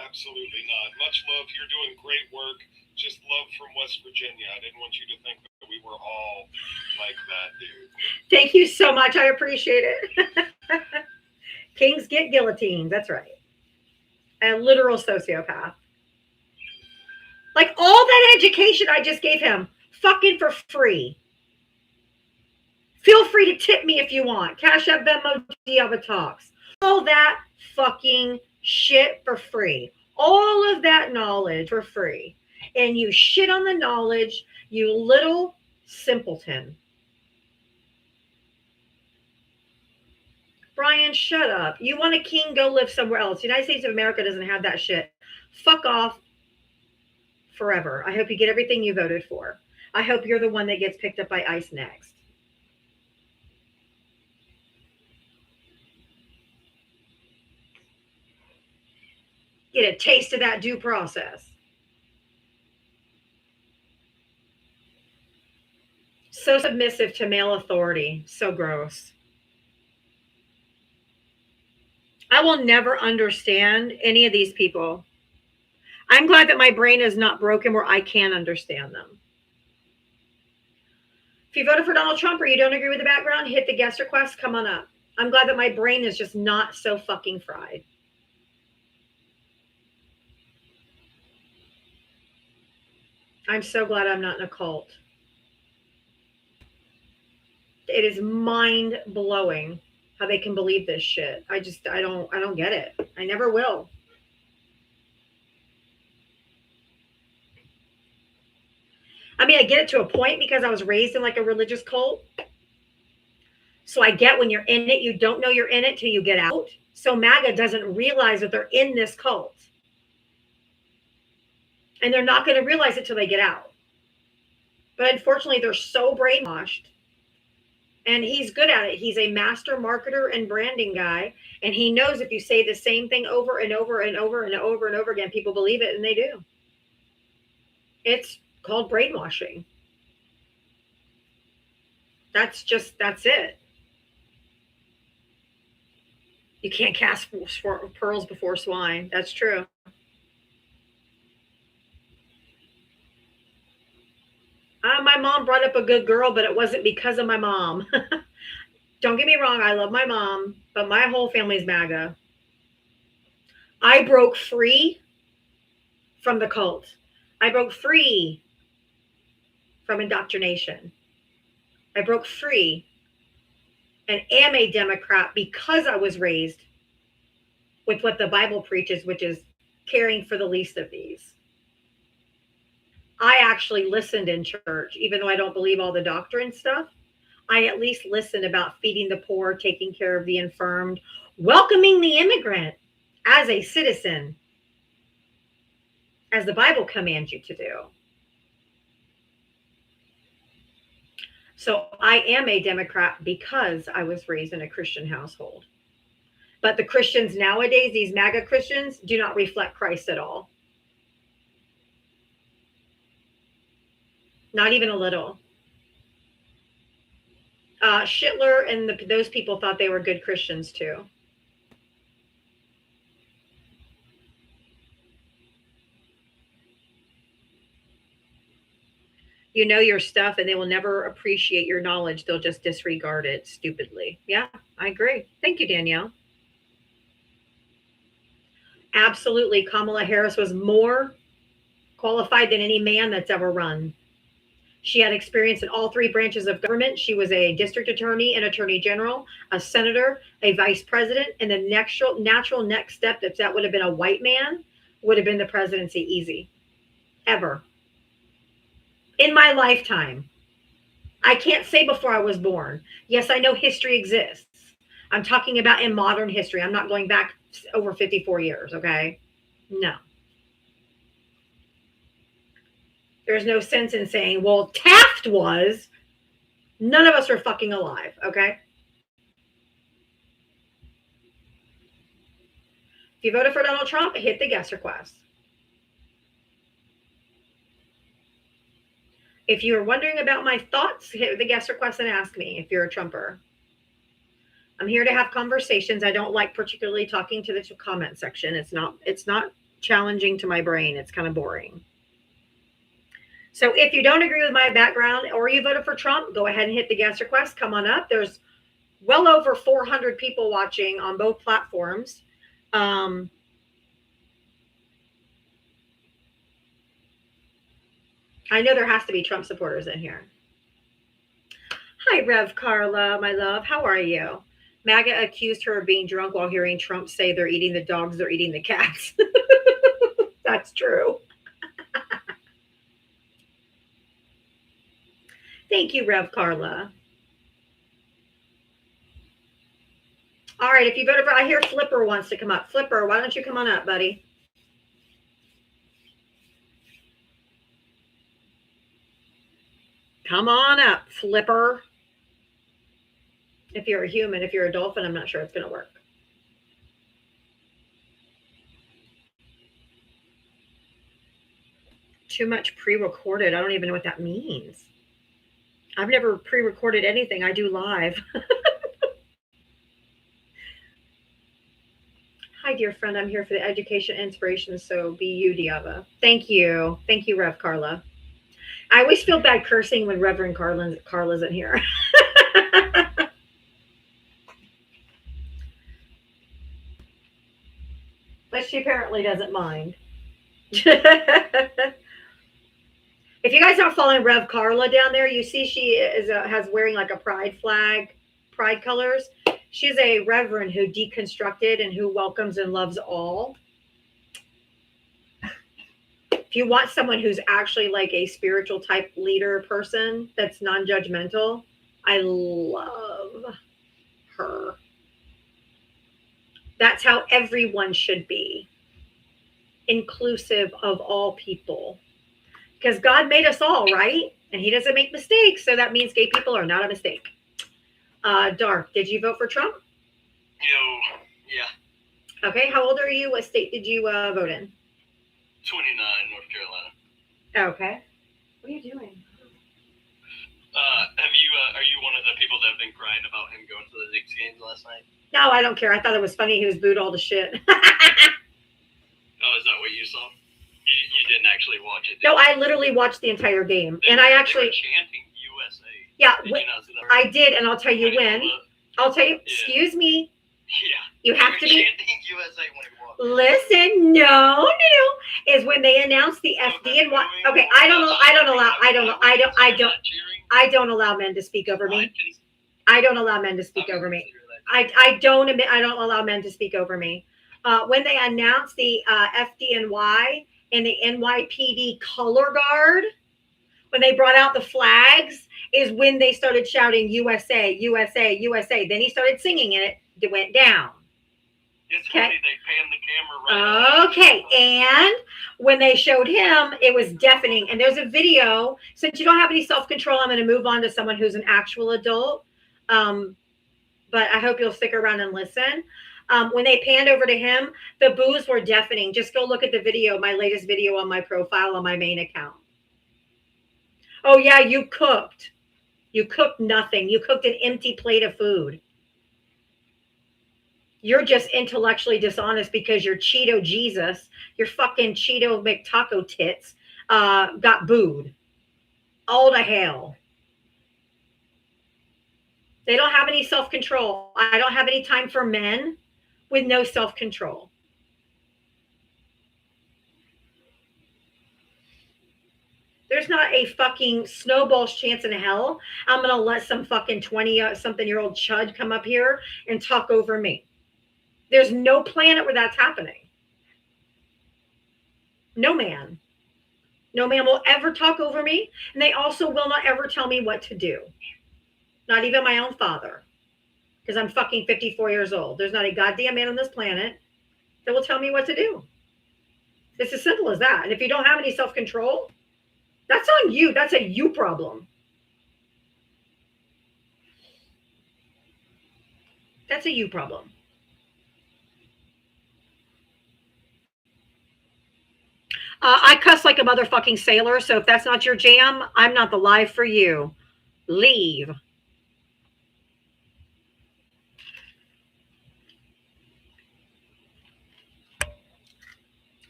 Absolutely not. Much love. You're doing great work. Just love from West Virginia. I didn't want you to think that we were all like that, dude. Thank you so much. I appreciate it. Kings get guillotined. That's right. A literal sociopath. Like all that education I just gave him, fucking for free. Feel free to tip me if you want. Cash App, Venmo, Diava Talks. All that fucking shit for free. All of that knowledge for free. And you shit on the knowledge, you little simpleton. Brian, shut up. You want a king, go live somewhere else. The United States of America doesn't have that shit. Fuck off forever. I hope you get everything you voted for. I hope you're the one that gets picked up by ICE next. Get a taste of that due process. So submissive to male authority. So gross. I will never understand any of these people. I'm glad that my brain is not broken where I can understand them. If you voted for Donald Trump or you don't agree with the background, hit the guest request, come on up. I'm glad that my brain is just not so fucking fried. I'm so glad I'm not in a cult. It is mind-blowing how they can believe this shit. I don't get it. I never will. I mean, I get it to a point because I was raised in like a religious cult. So I get when you're in it, you don't know you're in it till you get out. So MAGA doesn't realize that they're in this cult. And they're not going to realize it till they get out. But unfortunately, they're so brainwashed. And he's good at it. He's a master marketer and branding guy. And he knows if you say the same thing over and over and over and over and over again, people believe it, and they do. It's called brainwashing. That's it. You can't cast pearls before swine. That's true. My mom brought up a good girl, but it wasn't because of my mom. Don't get me wrong. I love my mom, but my whole family's MAGA. I broke free from the cult. I broke free from indoctrination. I broke free and am a Democrat because I was raised with what the Bible preaches, which is caring for the least of these. I actually listened in church, even though I don't believe all the doctrine stuff. I at least listened about feeding the poor, taking care of the infirmed, welcoming the immigrant as a citizen, as the Bible commands you to do. So I am a Democrat because I was raised in a Christian household. But the Christians nowadays, these MAGA Christians, do not reflect Christ at all. Not even a little. Schindler and those people thought they were good Christians too. You know your stuff and they will never appreciate your knowledge. They'll just disregard it stupidly. Yeah, I agree. Thank you, Danielle. Absolutely. Kamala Harris was more qualified than any man that's ever run. She had experience in all three branches of government. She was a district attorney, an attorney general, a senator, a vice president, and the natural next step, if that would have been a white man, would have been the presidency. Easy. Ever. In my lifetime. I can't say before I was born. Yes, I know history exists. I'm talking about in modern history. I'm not going back over 54 years, okay? No. There's no sense in saying, well, Taft was. None of us are fucking alive, okay? If you voted for Donald Trump, hit the guest request. If you're wondering about my thoughts, hit the guest request and ask me if you're a Trumper. I'm here to have conversations. I don't like particularly talking to the comment section. It's not challenging to my brain. It's kind of boring. So if you don't agree with my background or you voted for Trump, go ahead and hit the guest request. Come on up. There's well over 400 people watching on both platforms. I know there has to be Trump supporters in here. Hi, Rev Carla, my love. How are you? MAGA accused her of being drunk while hearing Trump say they're eating the dogs, they're eating the cats. That's true. Thank you, Rev Carla. All right, if you voted for, I hear Flipper wants to come up. Flipper, why don't you come on up, buddy? Come on up, Flipper. If you're a human, if you're a dolphin, I'm not sure it's going to work. Too much pre-recorded. I don't even know what that means. I've never pre-recorded anything. I do live. Hi, dear friend. I'm here for the education inspiration. So be you, Diava. Thank you. Thank you, Rev Carla. I always feel bad cursing when Reverend Carla's in here. But she apparently doesn't mind. If you guys aren't following Rev Carla down there, you see she has wearing like a pride flag, pride colors. She's a reverend who deconstructed and who welcomes and loves all. If you want someone who's actually like a spiritual type leader person that's non-judgmental, I love her. That's how everyone should be, inclusive of all people. Because God made us all, right? And he doesn't make mistakes. So that means gay people are not a mistake. Dark, did you vote for Trump? Yeah. Okay, how old are you? What state did you vote in? 29, North Carolina. Okay. What are you doing? Are you one of the people that have been crying about him going to the Knicks games last night? No, I don't care. I thought it was funny. He was booed all to shit. Oh, is that what you saw? You didn't actually watch it? No, I literally watched the entire game. They and I were actually chanting USA. Yeah, Did you not see that? I did, and I'll tell you when. I'll tell you, excuse me. Yeah. You have to be. Chanting USA when he walked. Listen, no, is when they announced the FD and what? Okay, I don't allow men to speak over me. I don't allow men to speak over me. I don't allow men to speak over me. When they announced the FDNY and the NYPD color guard, when they brought out the flags, is when they started shouting USA, USA, USA. Then he started singing and it went down. It's funny, they panned the camera right Okay, and when they showed him, it was deafening. And there's a video. Since you don't have any self-control, I'm going to move on to someone who's an actual adult. But I hope you'll stick around and listen. When they panned over to him, the boos were deafening. Just go look at the video, my latest video on my profile on my main account. Oh, yeah, you cooked. You cooked nothing. You cooked an empty plate of food. You're just intellectually dishonest because your Cheeto Jesus, your fucking Cheeto McTaco tits, got booed. All to hell. They don't have any self-control. I don't have any time for men with no self-control. There's not a fucking snowball's chance in hell I'm going to let some fucking 20-something-year-old chud come up here and talk over me. There's no planet where that's happening. No man. No man will ever talk over me, and they also will not ever tell me what to do. Not even my own father, because I'm fucking 54 years old. There's not a goddamn man on this planet that will tell me what to do. It's as simple as that. And if you don't have any self-control, that's on you. That's a you problem. That's a you problem. I cuss like a motherfucking sailor, so if that's not your jam, I'm not the live for you. Leave.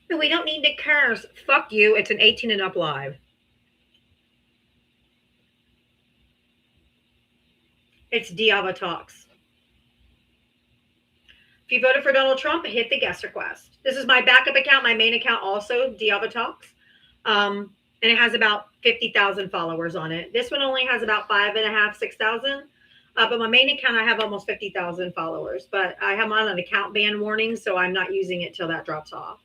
We don't need to curse. Fuck you. It's an 18 and up live. It's Diava Talks. If you voted for Donald Trump, hit the guest request. This is my backup account, my main account also, Diava Talks. And it has about 50,000 followers on it. This one only has about 5.5, 6,000. But my main account, I have almost 50,000 followers. But I have on an account ban warning, so I'm not using it till that drops off.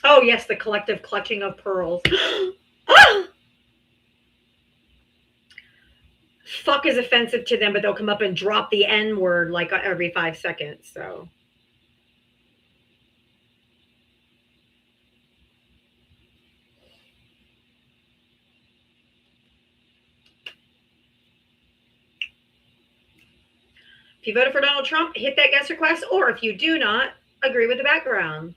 Oh, yes, the collective clutching of pearls. Fuck is offensive to them, but they'll come up and drop the N word like every 5 seconds. So. If you voted for Donald Trump, hit that guest request, or if you do not, agree with the background.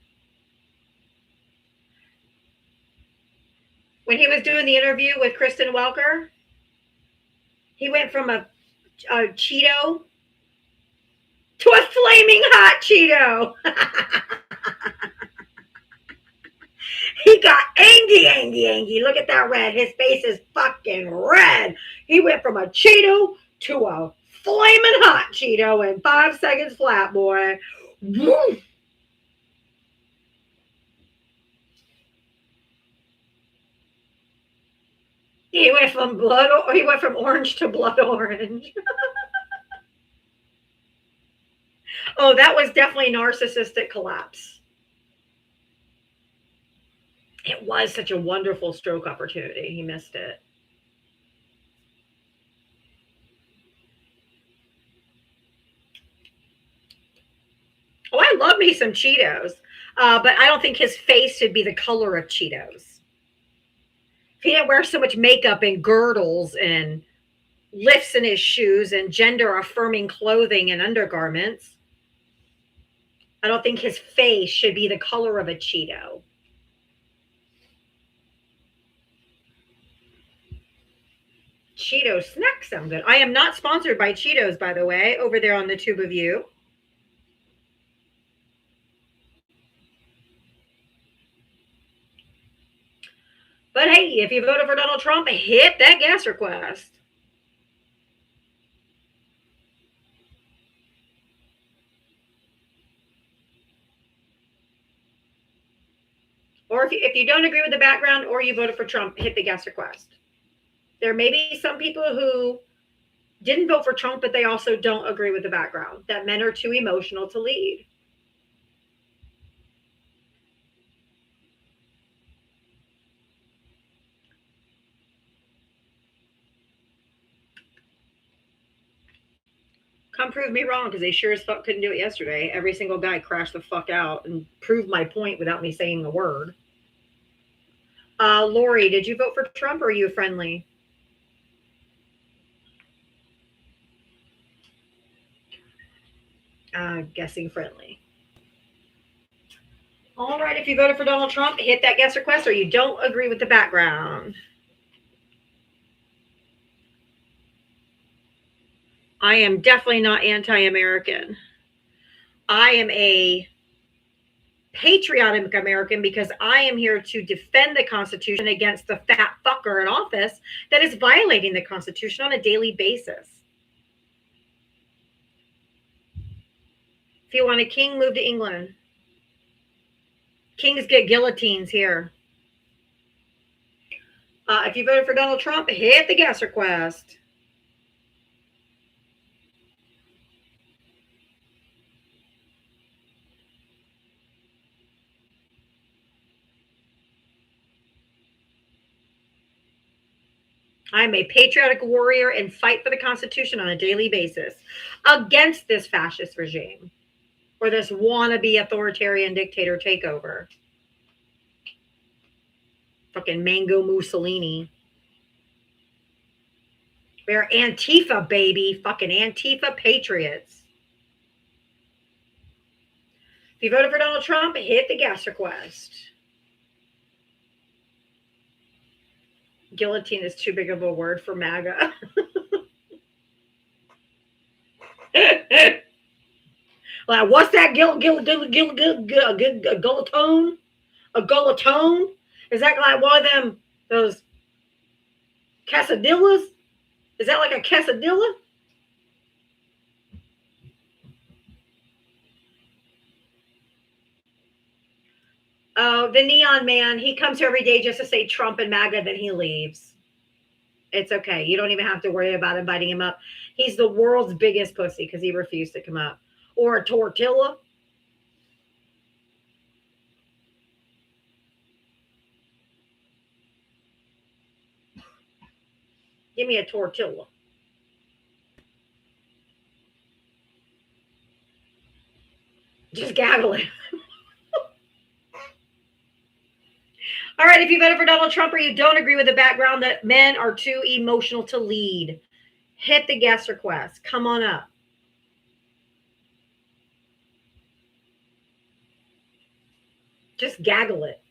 When he was doing the interview with Kristen Welker, he went from a Cheeto to a flaming hot Cheeto. He got angry. Look at that red. His face is fucking red. He went from a Cheeto to a flaming hot Cheeto in 5 seconds flat, boy. Woo. He went from orange to blood orange. Oh, that was definitely narcissistic collapse. It was such a wonderful stroke opportunity. He missed it. Oh, I love me some Cheetos. But I don't think his face should be the color of Cheetos. He didn't wear so much makeup and girdles and lifts in his shoes and gender-affirming clothing and undergarments. I don't think his face should be the color of a Cheeto. Cheetos snacks sound good. I am not sponsored by Cheetos, by the way, over there on the Tube of You. But hey, if you voted for Donald Trump, hit that gas request. Or if you don't agree with the background or you voted for Trump, hit the gas request. There may be some people who didn't vote for Trump, but they also don't agree with the background, that men are too emotional to lead. Come prove me wrong, because they sure as fuck couldn't do it yesterday. Every single guy crashed the fuck out and proved my point without me saying a word. Lori, did you vote for Trump or are you friendly? Guessing friendly. All right, if you voted for Donald Trump, hit that guest request or you don't agree with the background. I am definitely not anti-American. I am a patriotic American because I am here to defend the Constitution against the fat fucker in office that is violating the Constitution on a daily basis. If you want a king, move to England. Kings get guillotines here. If you voted for Donald Trump, hit the gas request. I'm a patriotic warrior and fight for the Constitution on a daily basis against this fascist regime or this wannabe authoritarian dictator takeover. Fucking Mango Mussolini. We're Antifa, baby. Fucking Antifa patriots. If you voted for Donald Trump, hit the gas request. Guillotine is too big of a word for MAGA. Like, what's that gulletone? A gulletone? Is that like one of them, those quesadillas? Is that like a quesadilla? Oh, the Neon Man, he comes here every day just to say Trump and MAGA, then he leaves. It's okay. You don't even have to worry about inviting him up. He's the world's biggest pussy because he refused to come up. Or a tortilla. Give me a tortilla. Just gaggle it. All right, if you voted for Donald Trump or you don't agree with the background that men are too emotional to lead, hit the guest request. Come on up. Just gaggle it.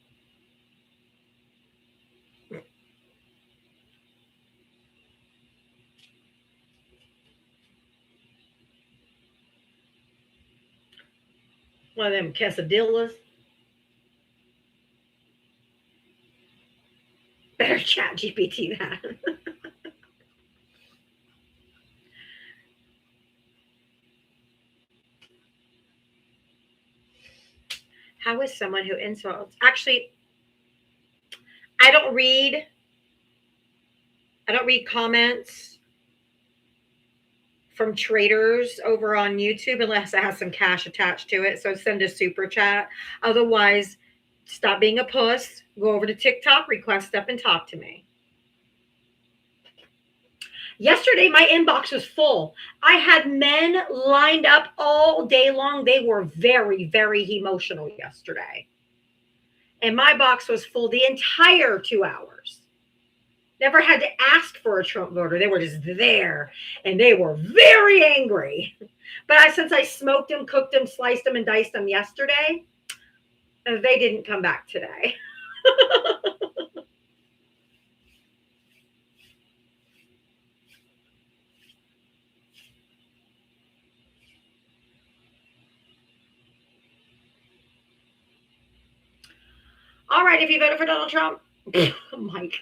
One of them quesadillas. Better chat GPT that. How is someone who insults? Actually, I don't read comments from traders over on YouTube unless it has some cash attached to it. So send a super chat. Otherwise, stop being a puss. Go over to TikTok, request up, and talk to me. Yesterday, my inbox was full. I had men lined up all day long. They were very, very emotional yesterday. And my box was full the entire 2 hours. Never had to ask for a Trump voter. They were just there. And they were very angry. But since I smoked them, cooked them, sliced them, and diced them yesterday, they didn't come back today. All right, if you voted for Donald Trump, Mike.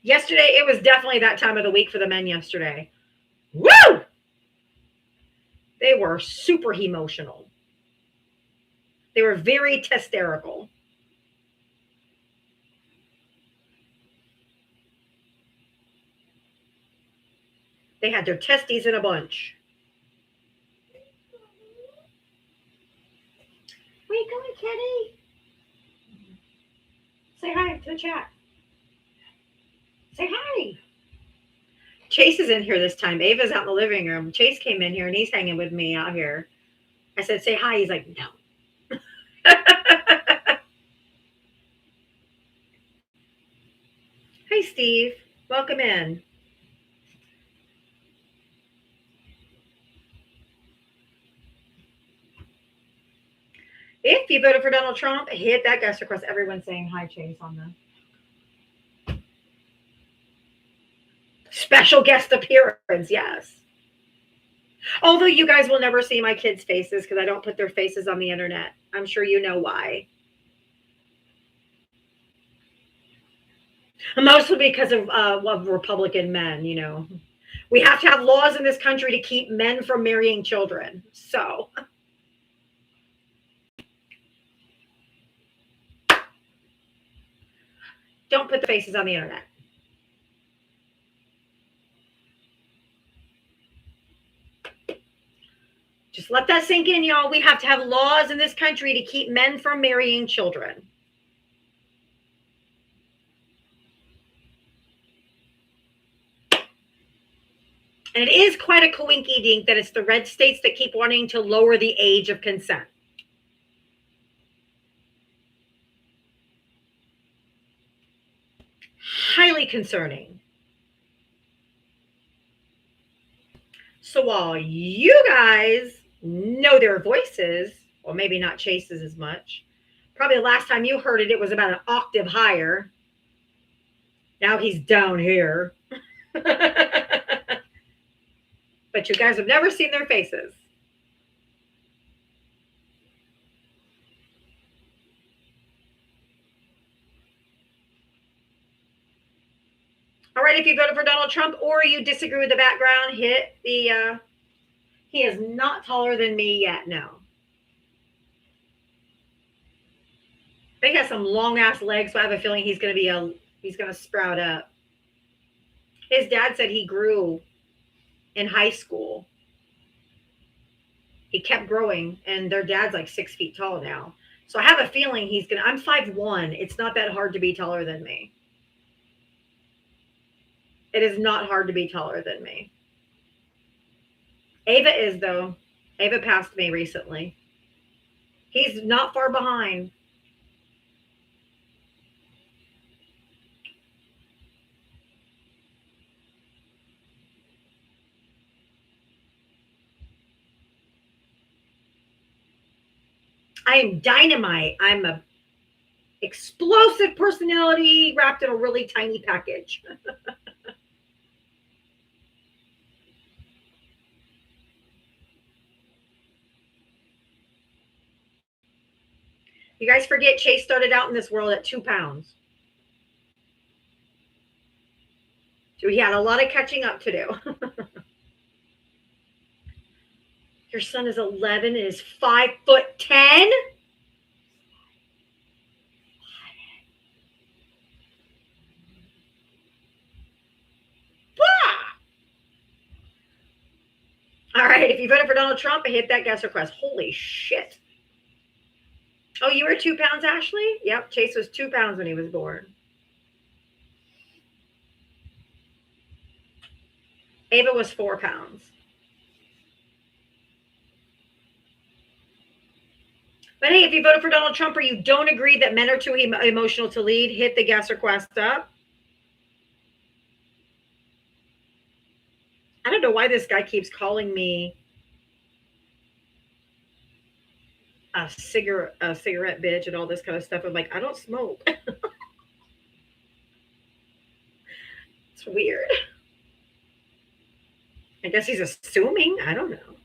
Yesterday, it was definitely that time of the week for the men yesterday. Woo! They were super emotional. They were very hysterical. They had their testes in a bunch. Where you going, kitty? Say hi to the chat. Say hi. Chase is in here this time. Ava's out in the living room. Chase came in here and he's hanging with me out here. I said, say hi. He's like, no. Hi, Steve. Welcome in. If you voted for Donald Trump, hit that guest request. Everyone's saying hi, Chase, on the special guest appearance. Yes. Although you guys will never see my kids' faces because I don't put their faces on the internet. I'm sure you know why. Mostly because of Republican men, you know. We have to have laws in this country to keep men from marrying children. So, don't put the faces on the internet. Just let that sink in, y'all. We have to have laws in this country to keep men from marrying children. And it is quite a coinky dink that it's the red states that keep wanting to lower the age of consent. Highly concerning. So while you guys know their voices, or maybe not Chase's as much, probably the last time you heard it, it was about an octave higher. Now he's down here. But you guys have never seen their faces. All right, if you voted for Donald Trump or you disagree with the background, hit the, he is not taller than me yet, no. But he has some long ass legs, so I have a feeling he's going to sprout up. His dad said he grew in high school. He kept growing, and their dad's like 6 feet tall now. So I have a feeling I'm 5'1". It's not that hard to be taller than me. It is not hard to be taller than me. Ava is, though. Ava passed me recently. He's not far behind. I am dynamite. I'm a explosive personality wrapped in a really tiny package. You guys forget Chase started out in this world at 2 pounds. So he had a lot of catching up to do. Your son is 11 and is 5'10". All right, if you voted for Donald Trump, hit that guest request. Holy shit. Oh, you were 2 pounds, Ashley? Yep, Chase was 2 pounds when he was born. Ava was 4 pounds. But hey, if you voted for Donald Trump or you don't agree that men are too emotional to lead, hit the guest request up. I don't know why this guy keeps calling me a cigarette bitch and all this kind of stuff. I'm like, I don't smoke. It's weird. I guess he's assuming. I don't know.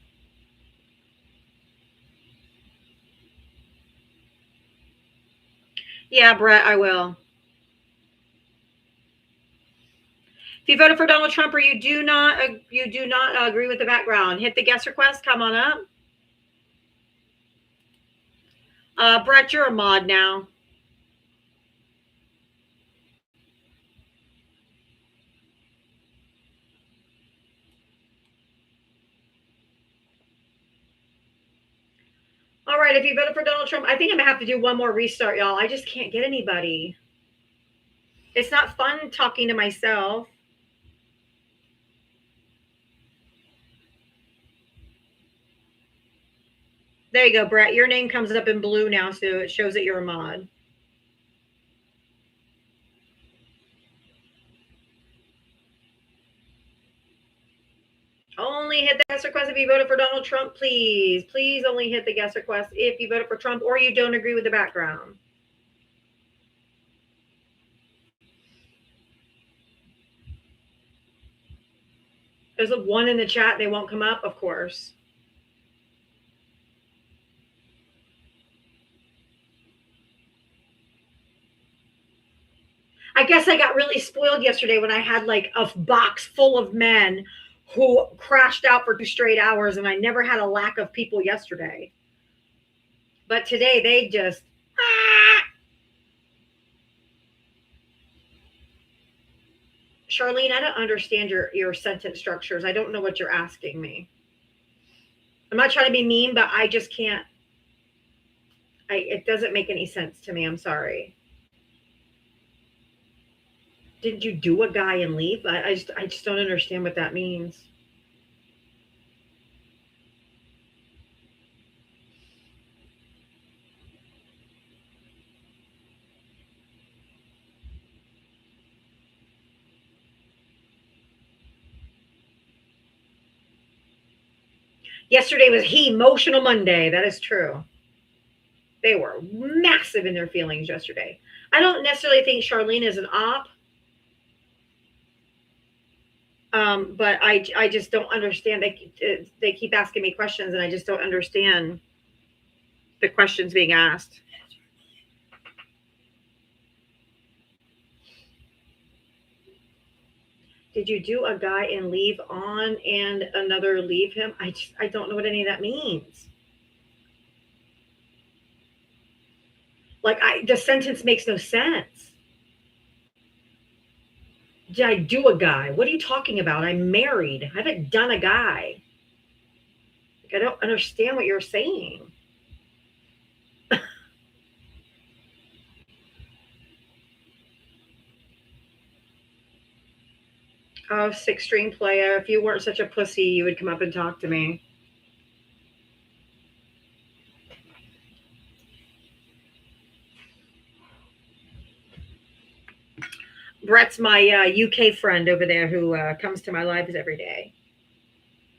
Yeah, Brett, I will. If you voted for Donald Trump or you do not agree with the background, hit the guest request. Come on up. Brett, you're a mod now. All right, if you voted for Donald Trump, I think I'm going to have to do one more restart, y'all. I just can't get anybody. It's not fun talking to myself. There you go, Brett. Your name comes up in blue now, so it shows that you're a mod. Only hit the guest request if you voted for Donald Trump, please. Please only hit the guest request if you voted for Trump or you don't agree with the background. There's a 1 in the chat. They won't come up, of course. I guess I got really spoiled yesterday when I had like a box full of men who crashed out for 2 straight hours, and I never had a lack of people yesterday. But today they just Charlene, I don't understand your sentence structures. I don't know what you're asking me. I'm not trying to be mean, but I just can't. It doesn't make any sense to me. I'm sorry. Didn't you do a guy and leave? I just don't understand what that means. Yesterday was Emotional Monday. That is true. They were massive in their feelings yesterday. I don't necessarily think Charlene is an op. But I just don't understand. They keep asking me questions, and I just don't understand the questions being asked. Did you do a guy and leave on and another leave him? I don't know what any of that means. Like the sentence makes no sense. Did I do a guy? What are you talking about? I'm married. I haven't done a guy. Like, I don't understand what you're saying. Oh, 6-string player. If you weren't such a pussy, you would come up and talk to me. Brett's my UK friend over there who comes to my lives every day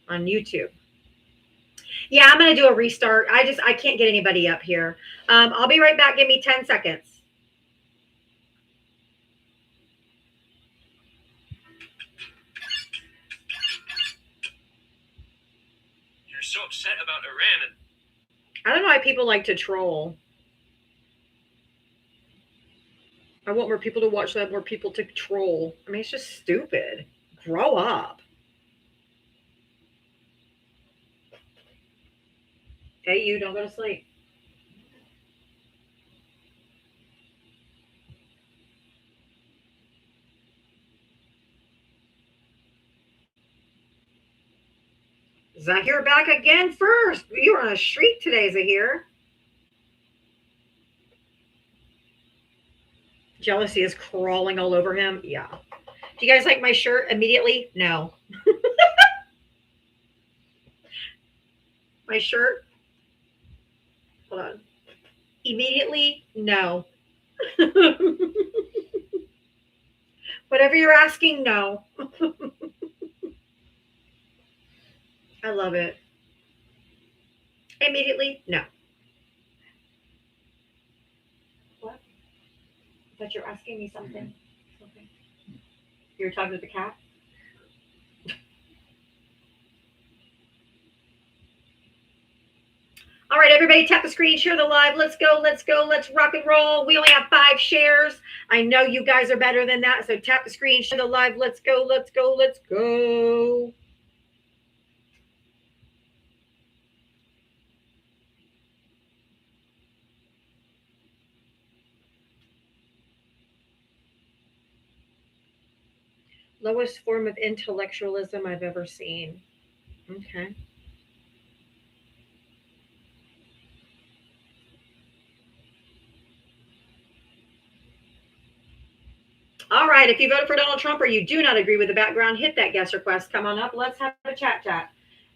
on YouTube. Yeah, I'm going to do a restart. I can't get anybody up here. I'll be right back. Give me 10 seconds. You're so upset about Iran, and I don't know why people like to troll. I want more people to watch that, more people to troll. I mean, it's just stupid. Grow up. Hey, you don't go to sleep. Zahir back again first. You were on a streak today, Zahir. Jealousy is crawling all over him. Yeah. Do you guys like my shirt immediately? No. My shirt. Hold on. Immediately? No. Whatever you're asking, no. I love it. Immediately? No. What? I thought you were asking me something. Okay. You were talking to the cat? All right, everybody, tap the screen, share the live. Let's go, let's go, let's rock and roll. We only have 5 shares. I know you guys are better than that, so tap the screen, share the live. Let's go, let's go, let's go. Lowest form of intellectualism I've ever seen. Okay. All right. If you voted for Donald Trump or you do not agree with the background, hit that guest request. Come on up. Let's have a chat.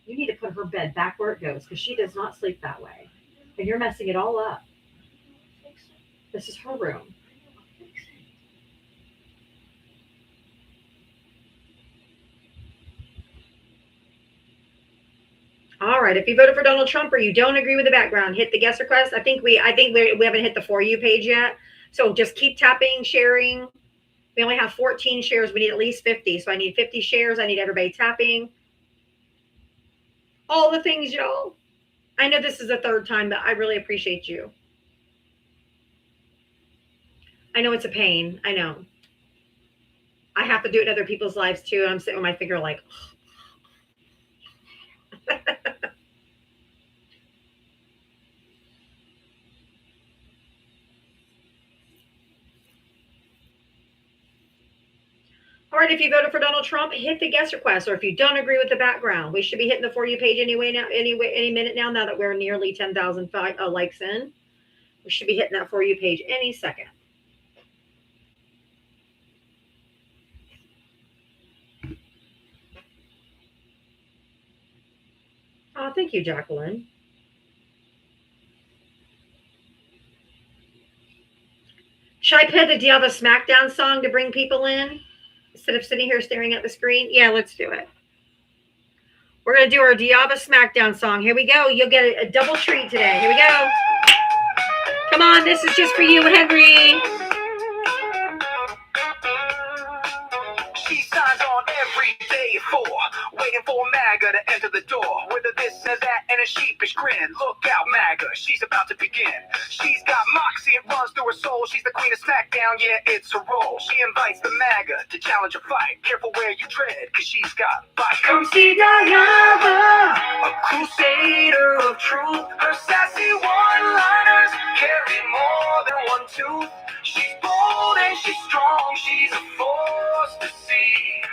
You need to put her bed back where it goes because she does not sleep that way. And you're messing it all up. This is her room. All right. If you voted for Donald Trump or you don't agree with the background, hit the guest request. I think we haven't hit the For You page yet. So just keep tapping, sharing. We only have 14 shares. We need at least 50. So I need 50 shares. I need everybody tapping. All the things, y'all. I know this is the 3rd time, but I really appreciate you. I know it's a pain. I know. I have to do it in other people's lives too. I'm sitting with my finger like, all right, if you voted for Donald Trump, hit the guest request. Or if you don't agree with the background, we should be hitting the For You page anyway now, any minute now that we're nearly 10,000 likes in. We should be hitting that For You page any second. Oh, thank you, Jacqueline. Should I play the Do You Have a SmackDown song to bring people in instead of sitting here staring at the screen? Yeah, let's do it. We're going to do our Do You Have a SmackDown song. Here we go. You'll get a double treat today. Here we go. Come on, this is just for you, Henry. She signs on every day at 4, waiting for MAGA to enter the door. With a this and that and a sheepish grin. Look out, MAGA, she's about to begin. She's got moxie, it runs through her soul. She's the queen of SmackDown, yeah, it's her role. She invites the MAGA to challenge a fight. Careful where you tread, cause she's got bite. Come see Diana, a crusader of truth. Her sassy one-liners carry more than one tooth. She's bold and she's strong, she's a force to see.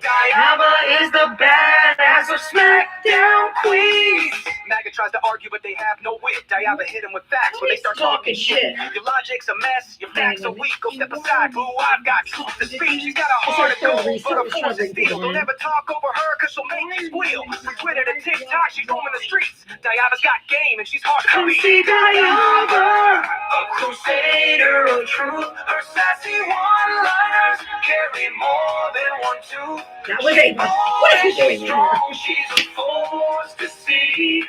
Diana is the badass of SmackDown queens. MAGA tries to argue, but they have no wit. Diana hit him with facts when they start talking shit. Your logic's a mess, your facts are weak. Go step aside, boo, I've got truth to speak. She's got a heart of gold, but her force is steel. Don't ever talk over her, cause she'll make you squeal. From Twitter to TikTok, she's roaming the streets. Diana's got game, and she's hard to beat. See Diana, a crusader of truth. Her sassy one-liners carry more than one tooth. That was a. What is he doing here? She's a force to see.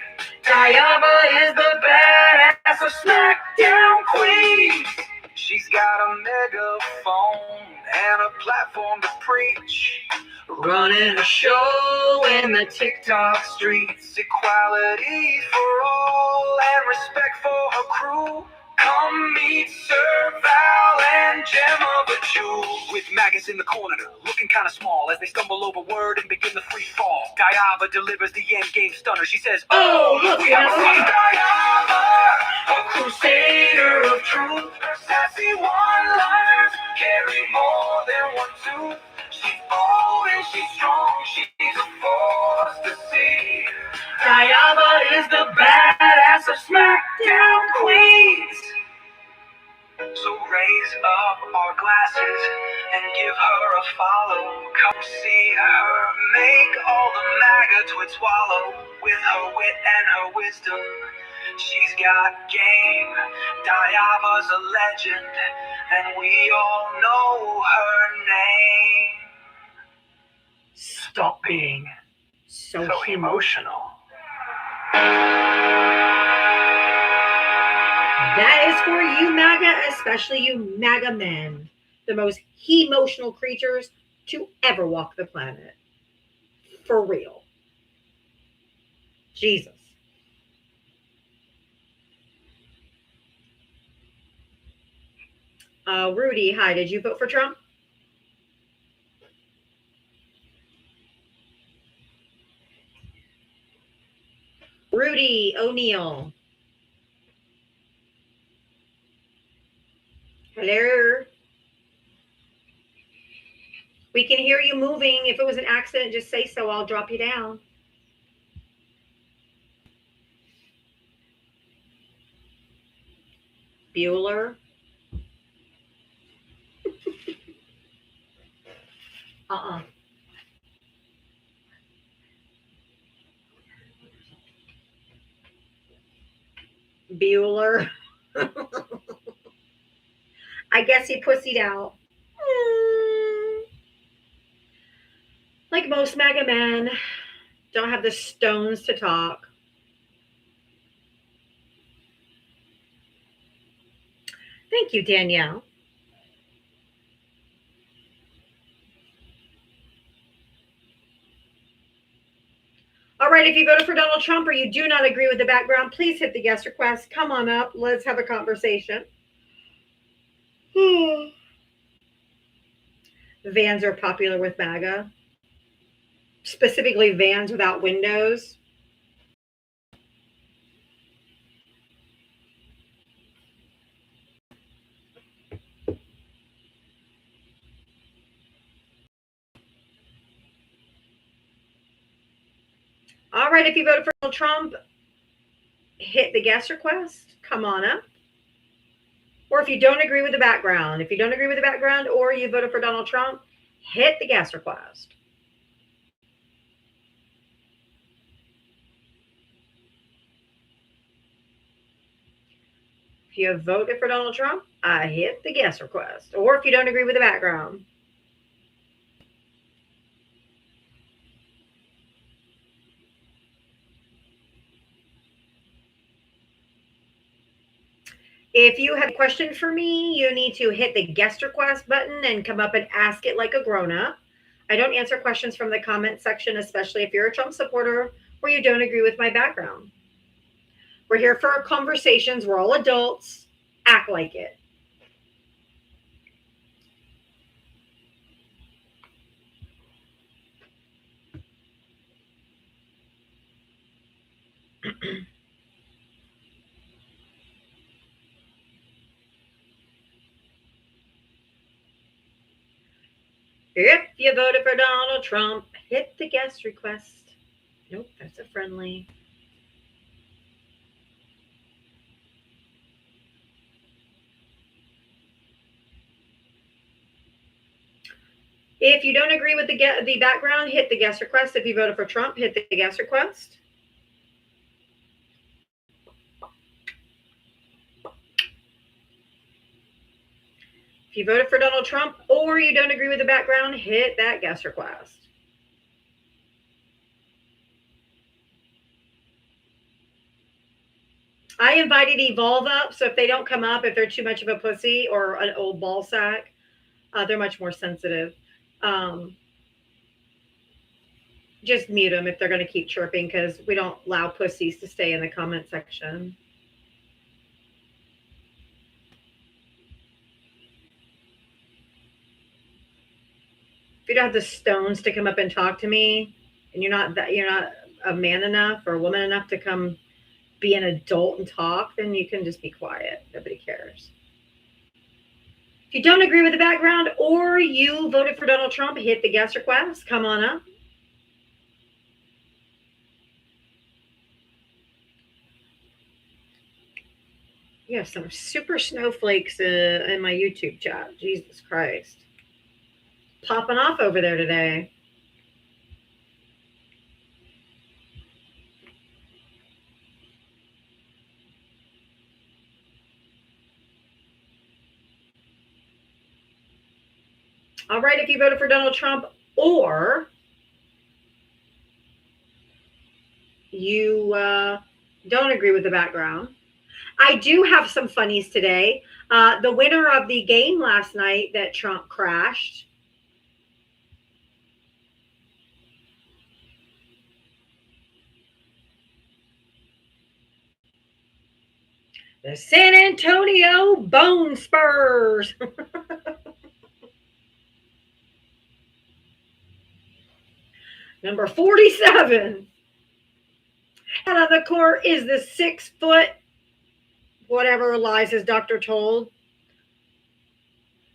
Diana is the badass of SmackDown queen. She's got a megaphone and a platform to preach. Running a show in the TikTok streets. Equality for all and respect for her crew. Come meet Sir Val and Gemma the Jew. With maggots in the corner, looking kind of small as they stumble over word and begin the free fall. Diana delivers the end game stunner. She says, oh, look, we have a Diana, a crusader of truth. Her sassy one-liners carry more than one tooth. She's bold and she's strong, she's a force to see. Diana is the badass of SmackDown queens. So raise up our glasses and give her a follow. Come see her make all the MAGA twits wallow. With her wit and her wisdom, she's got game. Diana's a legend, and we all know her name. Stop being So emotional. That is for you, MAGA, especially you MAGA men, the most emotional creatures to ever walk the planet. For real. Jesus. Rudy, hi, did you vote for Trump? Rudy O'Neill. Hello. We can hear you moving. If it was an accident, just say so. I'll drop you down. Bueller. Bueller. I guess he pussied out. Like most MAGA men, don't have the stones to talk. Thank you, Danielle. All right, if you voted for Donald Trump or you do not agree with the background, please hit the guest request. Come on up. Let's have a conversation. Vans are popular with MAGA, specifically vans without windows. All right, if you voted for Donald Trump, hit the guest request. Come on up. Or if you don't agree with the background, or you voted for Donald Trump, hit the guest request. If you have voted for Donald Trump, I hit the guest request. Or if you don't agree with the background. If you have a question for me, you need to hit the guest request button and come up and ask it like a grown-up. I don't answer questions from the comment section, especially if you're a Trump supporter or you don't agree with my background. We're here for our conversations. We're all adults. Act like it. If you voted for Donald Trump, hit the guest request. Nope, that's a friendly. If you don't agree with the background, hit the guest request. If you voted for Trump, hit the guest request. If you voted for Donald Trump or you don't agree with the background, hit that guest request. I invited Evolve up, so if they don't come up, if they're too much of a pussy or an old ball sack, they're much more sensitive. Just mute them if they're going to keep chirping, because we don't allow pussies to stay in the comment section. If you don't have the stones to come up and talk to me, and you're not a man enough or a woman enough to come be an adult and talk, then you can just be quiet. Nobody cares. If you don't agree with the background or you voted for Donald Trump, hit the guest request. Come on up. You have some super snowflakes in my YouTube chat. Jesus Christ. Popping off over there today. All right, if you voted for Donald Trump or you don't agree with the background, I do have some funnies today. The winner of the game last night that Trump crashed, the San Antonio Bone Spurs. Number 47. Out of the court is the 6 foot, whatever lies his doctor told.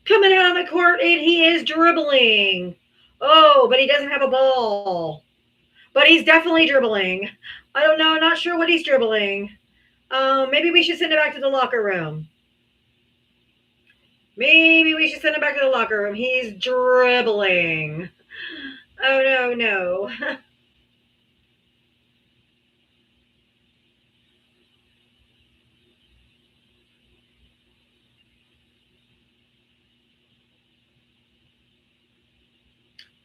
Coming out on the court, and he is dribbling. Oh, but he doesn't have a ball. But he's definitely dribbling. I don't know, not sure what he's dribbling. Maybe we should send him back to the locker room. He's dribbling. Oh, no.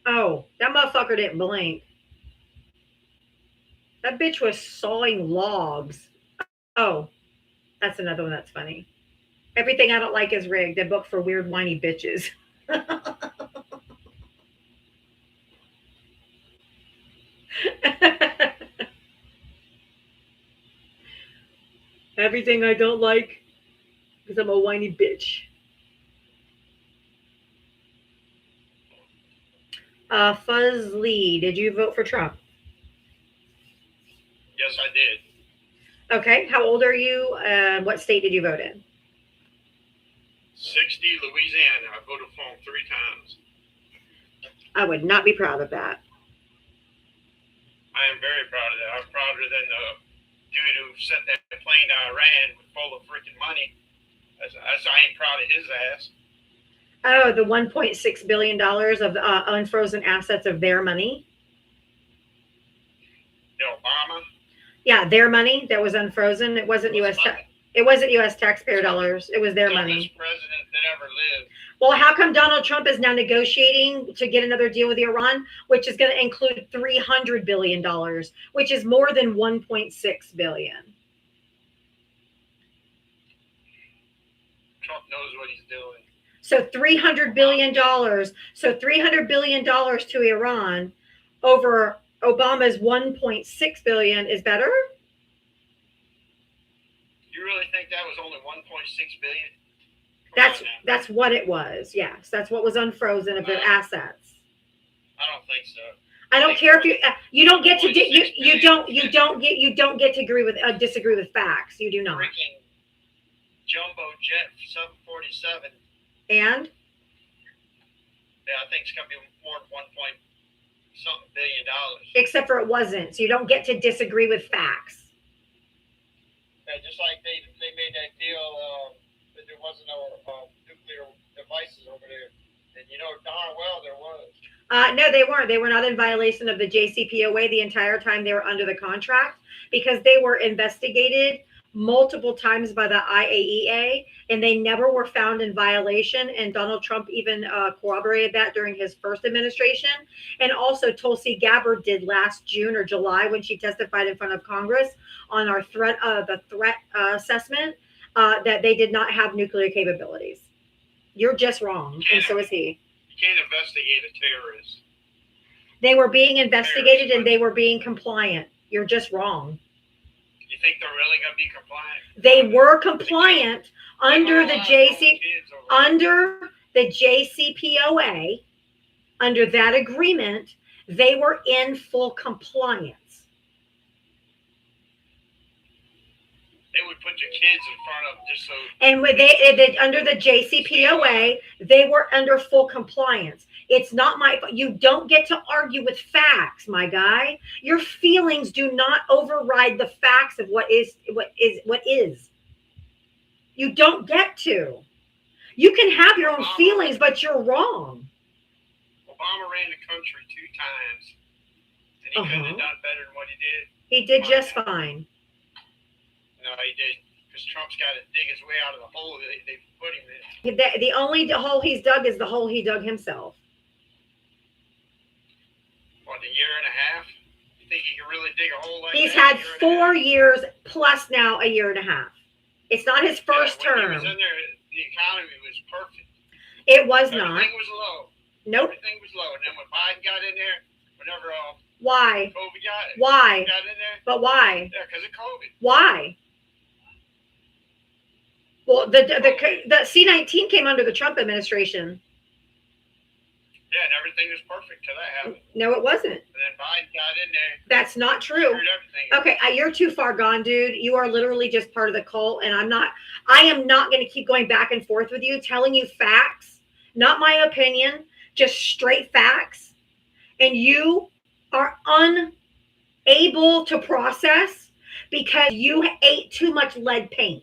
Oh, that motherfucker didn't blink. That bitch was sawing logs. Oh, that's another one that's funny. Everything I Don't Like Is Rigged, a book for weird, whiny bitches. Everything I don't like because I'm a whiny bitch. Fuzz Lee, did you vote for Trump? Yes, I did. Okay. How old are you? What state did you vote in? 60, Louisiana. I voted for him 3 times. I would not be proud of that. I am very proud of that. I'm prouder than the dude who sent that plane to Iran full of freaking money. I ain't proud of his ass. Oh, the $1.6 billion of unfrozen assets of their money. The Obama. Yeah, their money that was unfrozen. It wasn't U.S. It wasn't U.S. taxpayer dollars. It was their money. President that ever lived. Well, how come Donald Trump is now negotiating to get another deal with Iran, which is going to include $300 billion, which is more than $1.6 billion? Trump knows what he's doing. So $300 billion. So $300 billion to Iran over Obama's $1.6 billion is better? You really think that was only 1.6 billion? That's what it was. Yes, that's what was unfrozen of their assets. I don't think so. I don't care if you don't get to you don't get to agree with disagree with facts. You do not. Freaking jumbo jet 747. And yeah, I think it's gonna be more than $1.something billion. Except for it wasn't. So you don't get to disagree with facts. Yeah, just like they made that deal that there wasn't no nuclear devices over there, and you know darn well there was. No, they weren't. They were not in violation of the JCPOA the entire time they were under the contract because they were investigated multiple times by the IAEA and they never were found in violation. And Donald Trump even corroborated that during his first administration. And also Tulsi Gabbard did last June or July when she testified in front of Congress on our threat assessment that they did not have nuclear capabilities. You're just wrong. And so is he. You can't investigate a terrorist. They were being investigated and they were being compliant. You're just wrong. You think they're really going to be compliant? They were compliant under the JCPOA, under that agreement. They were in full compliance. They would put your kids in front of just so. And when they under the JCPOA, they were under full compliance. It's not my fault. You don't get to argue with facts, my guy. Your feelings do not override the facts of what is. You don't get to. You can have your own feelings, but you're wrong. Obama ran the country 2 times, and he couldn't have done better than what he did. He did just fine. No, he did, because Trump's got to dig his way out of the hole they put him in. The only hole he's dug is the hole he dug himself. What, a year and a half? You think he can really dig a hole like He's that? had 4 years plus now a year and a half. It's not his first when term. He was in there, the economy was perfect. It was not. Everything was low. Nope. Everything was low. And then when Biden got in there, whenever why? COVID got in there. But why? Yeah, because of COVID. Why? Well, the C-19 came under the Trump administration. Yeah, and everything was perfect till that happened. No, it wasn't. And then Biden got in there. That's not true. Screwed everything. Okay, you're too far gone, dude. You are literally just part of the cult, and I am not going to keep going back and forth with you, telling you facts, not my opinion, just straight facts, and you are unable to process because you ate too much lead paint.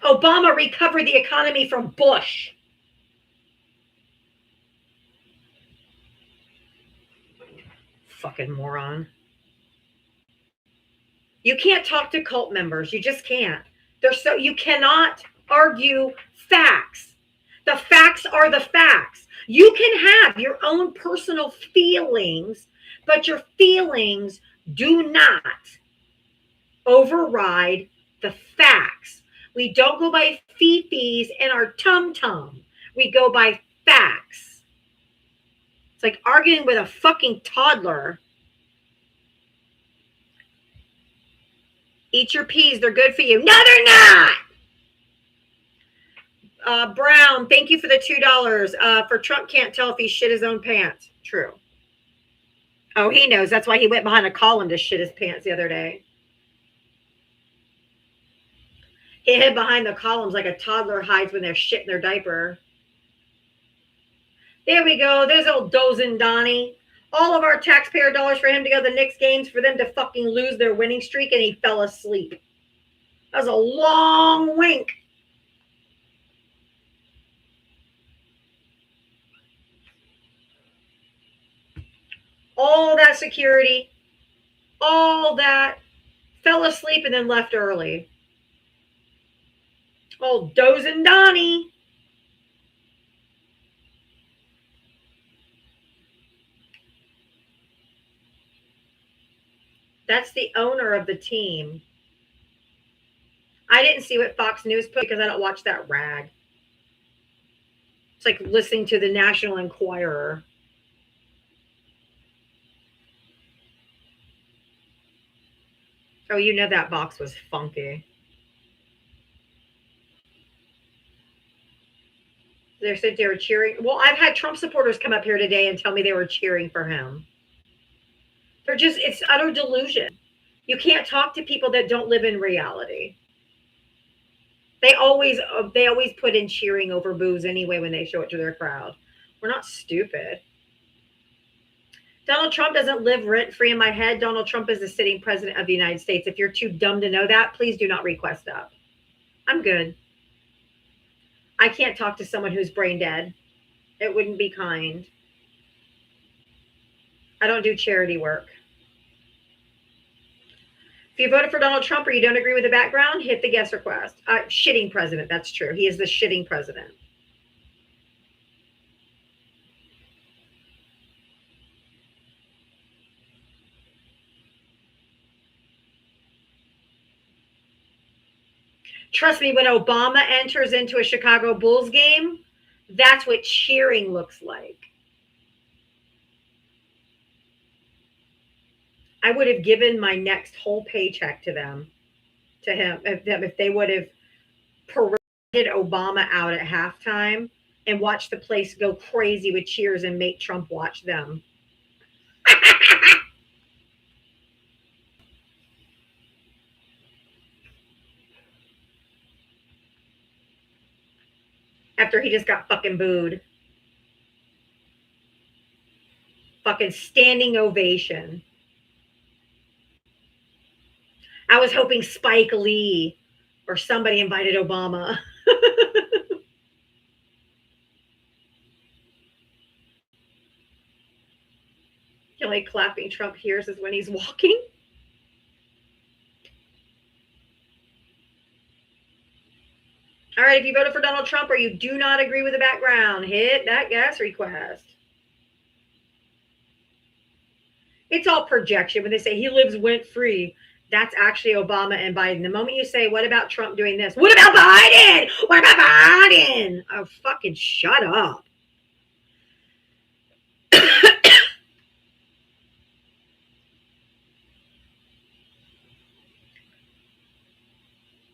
Obama recovered the economy from Bush. Fucking moron. You can't talk to cult members. You just can't. You cannot argue facts. The facts are the facts. You can have your own personal feelings, but your feelings do not override the facts. We don't go by fifis and our tum-tum. We go by facts. It's like arguing with a fucking toddler. Eat your peas. They're good for you. No, they're not. Brown, thank you for the $2. For Trump can't tell if he shit his own pants. True. Oh, he knows. That's why he went behind a column to shit his pants the other day. He hid behind the columns like a toddler hides when they're shitting their diaper. There we go. There's old Dozin Donnie. All of our taxpayer dollars for him to go to the Knicks games for them to fucking lose their winning streak, and he fell asleep. That was a long wink. All that security, all that, fell asleep and then left early. Old Dozin Donnie. That's the owner of the team. I didn't see what Fox News put because I don't watch that rag. It's like listening to the National Enquirer. Oh, you know that box was funky. They said they were cheering. Well, I've had Trump supporters come up here today and tell me they were cheering for him. They're just, it's utter delusion. You can't talk to people that don't live in reality. They always put in cheering over boos anyway when they show it to their crowd. We're not stupid. Donald Trump doesn't live rent-free in my head. Donald Trump is the sitting president of the United States. If you're too dumb to know that, please do not request up. I'm good. I can't talk to someone who's brain dead. It wouldn't be kind. I don't do charity work. If you voted for Donald Trump or you don't agree with the background, hit the guest request. Shitting president. That's true. He is the shitting president. Trust me, when Obama enters into a Chicago Bulls game, that's what cheering looks like. I would have given my next whole paycheck to him, if they would have paraded Obama out at halftime and watched the place go crazy with cheers and make Trump watch them. After he just got fucking booed. Fucking standing ovation. I was hoping Spike Lee or somebody invited Obama. The only clapping Trump hears is when he's walking. All right, if you voted for Donald Trump or you do not agree with the background, hit that gas request. It's all projection. When they say he lives rent-free, that's actually Obama and Biden. The moment you say, what about Trump doing this? What about Biden? What about Biden? Oh, fucking shut up.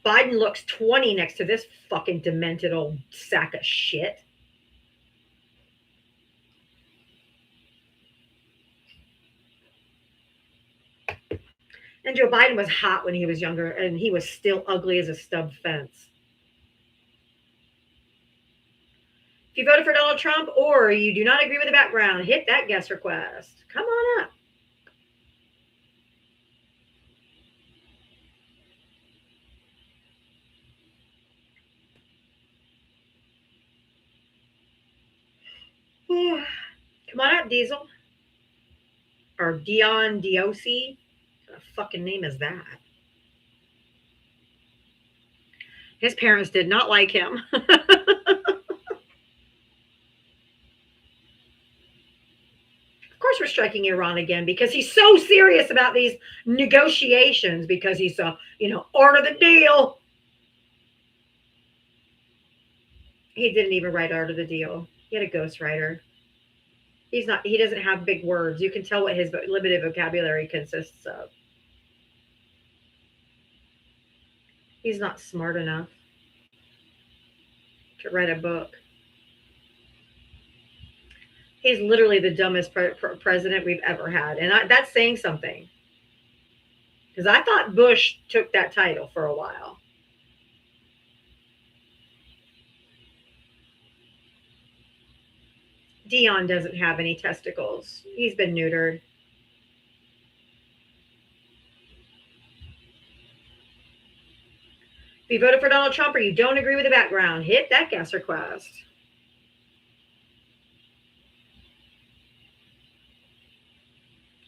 Biden looks 20 next to this fucking demented old sack of shit. And Joe Biden was hot when he was younger, and he was still ugly as a stub fence. If you voted for Donald Trump or you do not agree with the background, hit that guest request. Come on up. Come on up, Diesel. Or Dion Diosi. What the fucking name is that? His parents did not like him. Of course we're striking Iran again because he's so serious about these negotiations because he's art of the deal. He didn't even write art of the deal. He had a ghostwriter. He doesn't have big words. You can tell what his limited vocabulary consists of. He's not smart enough. to write a book. He's literally the dumbest president we've ever had. And that's saying something. Because I thought Bush took that title for a while. Dion doesn't have any testicles. He's been neutered. If you voted for Donald Trump or you don't agree with the background, hit that guest request.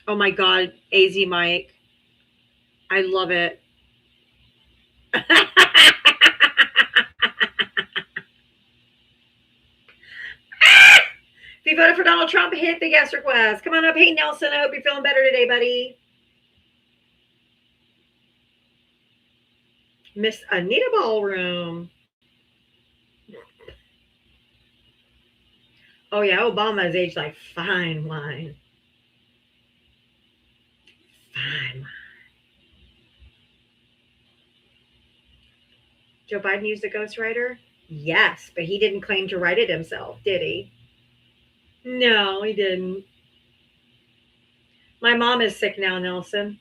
Oh my God, AZ Mike. I love it. If you voted for Donald Trump, hit the guest request. Come on up. Hey, Nelson, I hope you're feeling better today, buddy. Miss Anita Ballroom. Oh, yeah, Obama is aged like fine wine. Fine wine. Joe Biden used a ghostwriter? Yes, but he didn't claim to write it himself, did he? No, he didn't. My mom is sick now, Nelson.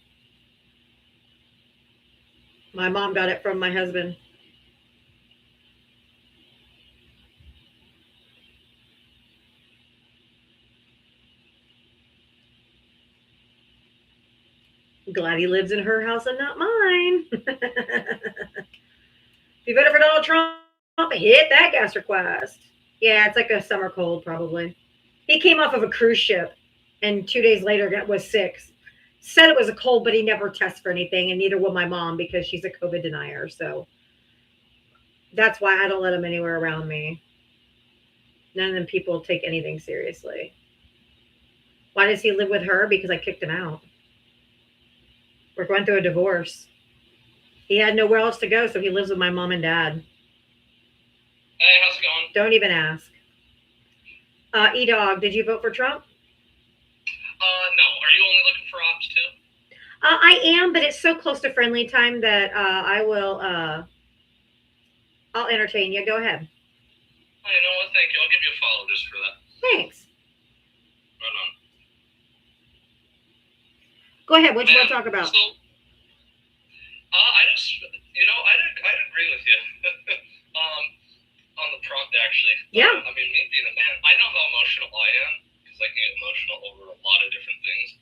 My mom got it from my husband. Glad he lives in her house and not mine. If you voted for Donald Trump, hit that guest request. Yeah, it's like a summer cold, probably. He came off of a cruise ship and 2 days later was sick. Said it was a cold, but he never tests for anything, and neither will my mom because she's a COVID denier. So that's why I don't let him anywhere around me. None of them people take anything seriously. Why does he live with her? Because I kicked him out. We're going through a divorce. He had nowhere else to go, so he lives with my mom and dad. Hey, how's it going? Don't even ask. E-Dog, did you vote for Trump? No. Are you only looking for ops too? I am, but it's so close to friendly time that I'll entertain you. Go ahead. Oh, you know what? Thank you. I'll give you a follow just for that. Thanks. Right on. Go ahead. What do you want to talk about? So, I'd agree with you. On the prompt, actually. Yeah. I mean, me being a man, I know how emotional I am because I can get emotional over a lot of different things.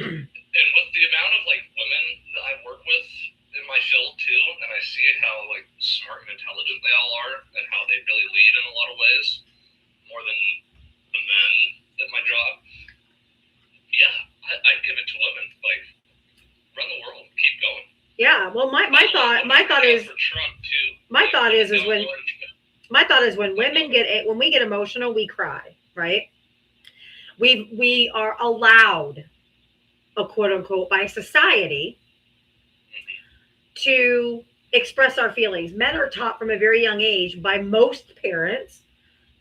And with the amount of like women that I work with in my field too, and I see how like smart and intelligent they all are, and how they really lead in a lot of ways, more than the men at my job. Yeah, I'd give it to women. Like, run the world, keep going. Yeah. Well, my thought is when we get emotional, we cry, right? We are allowed, a quote unquote, by society to express our feelings. Men are taught from a very young age by most parents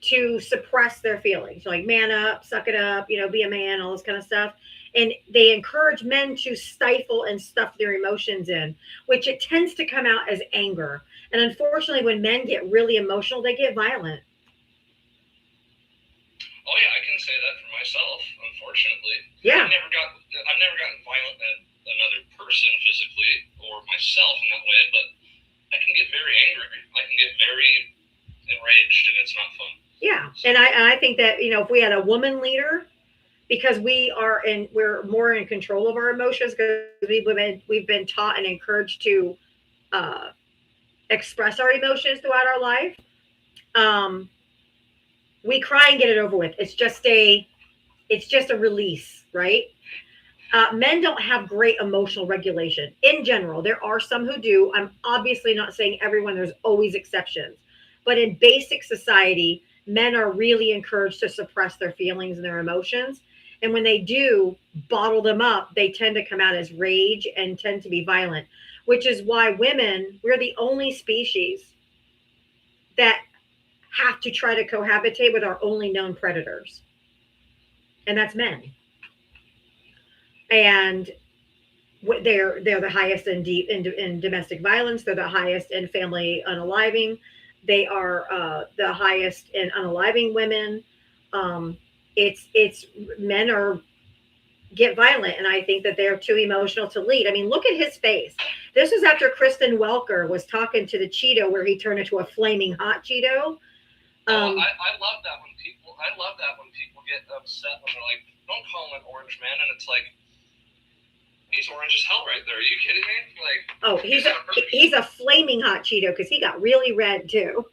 to suppress their feelings, like man up, suck it up, be a man, all this kind of stuff. And they encourage men to stifle and stuff their emotions in, which it tends to come out as anger. And unfortunately, when men get really emotional, they get violent. Oh yeah, I can say that for myself, unfortunately. Yeah. I've never gotten violent at another person physically or myself in that way, but I can get very angry. I can get very enraged, and it's not fun. Yeah. And I think that, if we had a woman leader, because we're more in control of our emotions because we've been taught and encouraged to express our emotions throughout our life. We cry and get it over with. It's just a release, right? Men don't have great emotional regulation in general. There are some who do. I'm obviously not saying everyone. There's always exceptions, but in basic society, men are really encouraged to suppress their feelings and their emotions. And when they do bottle them up, they tend to come out as rage and tend to be violent, which is why we're the only species that have to try to cohabitate with our only known predators. And that's men. And they're the highest in domestic violence. They're the highest in family unaliving. They are the highest in unaliving women. It's men are get violent, and I think that they're too emotional to lead. I mean, look at his face. This was after Kristen Welker was talking to the Cheeto, where he turned into a flaming hot Cheeto. I love that when people get upset when they're like, "Don't call him an orange man," and it's like, he's orange as hell right there. Are you kidding me? Like, oh, he's a flaming hot Cheeto because he got really red too.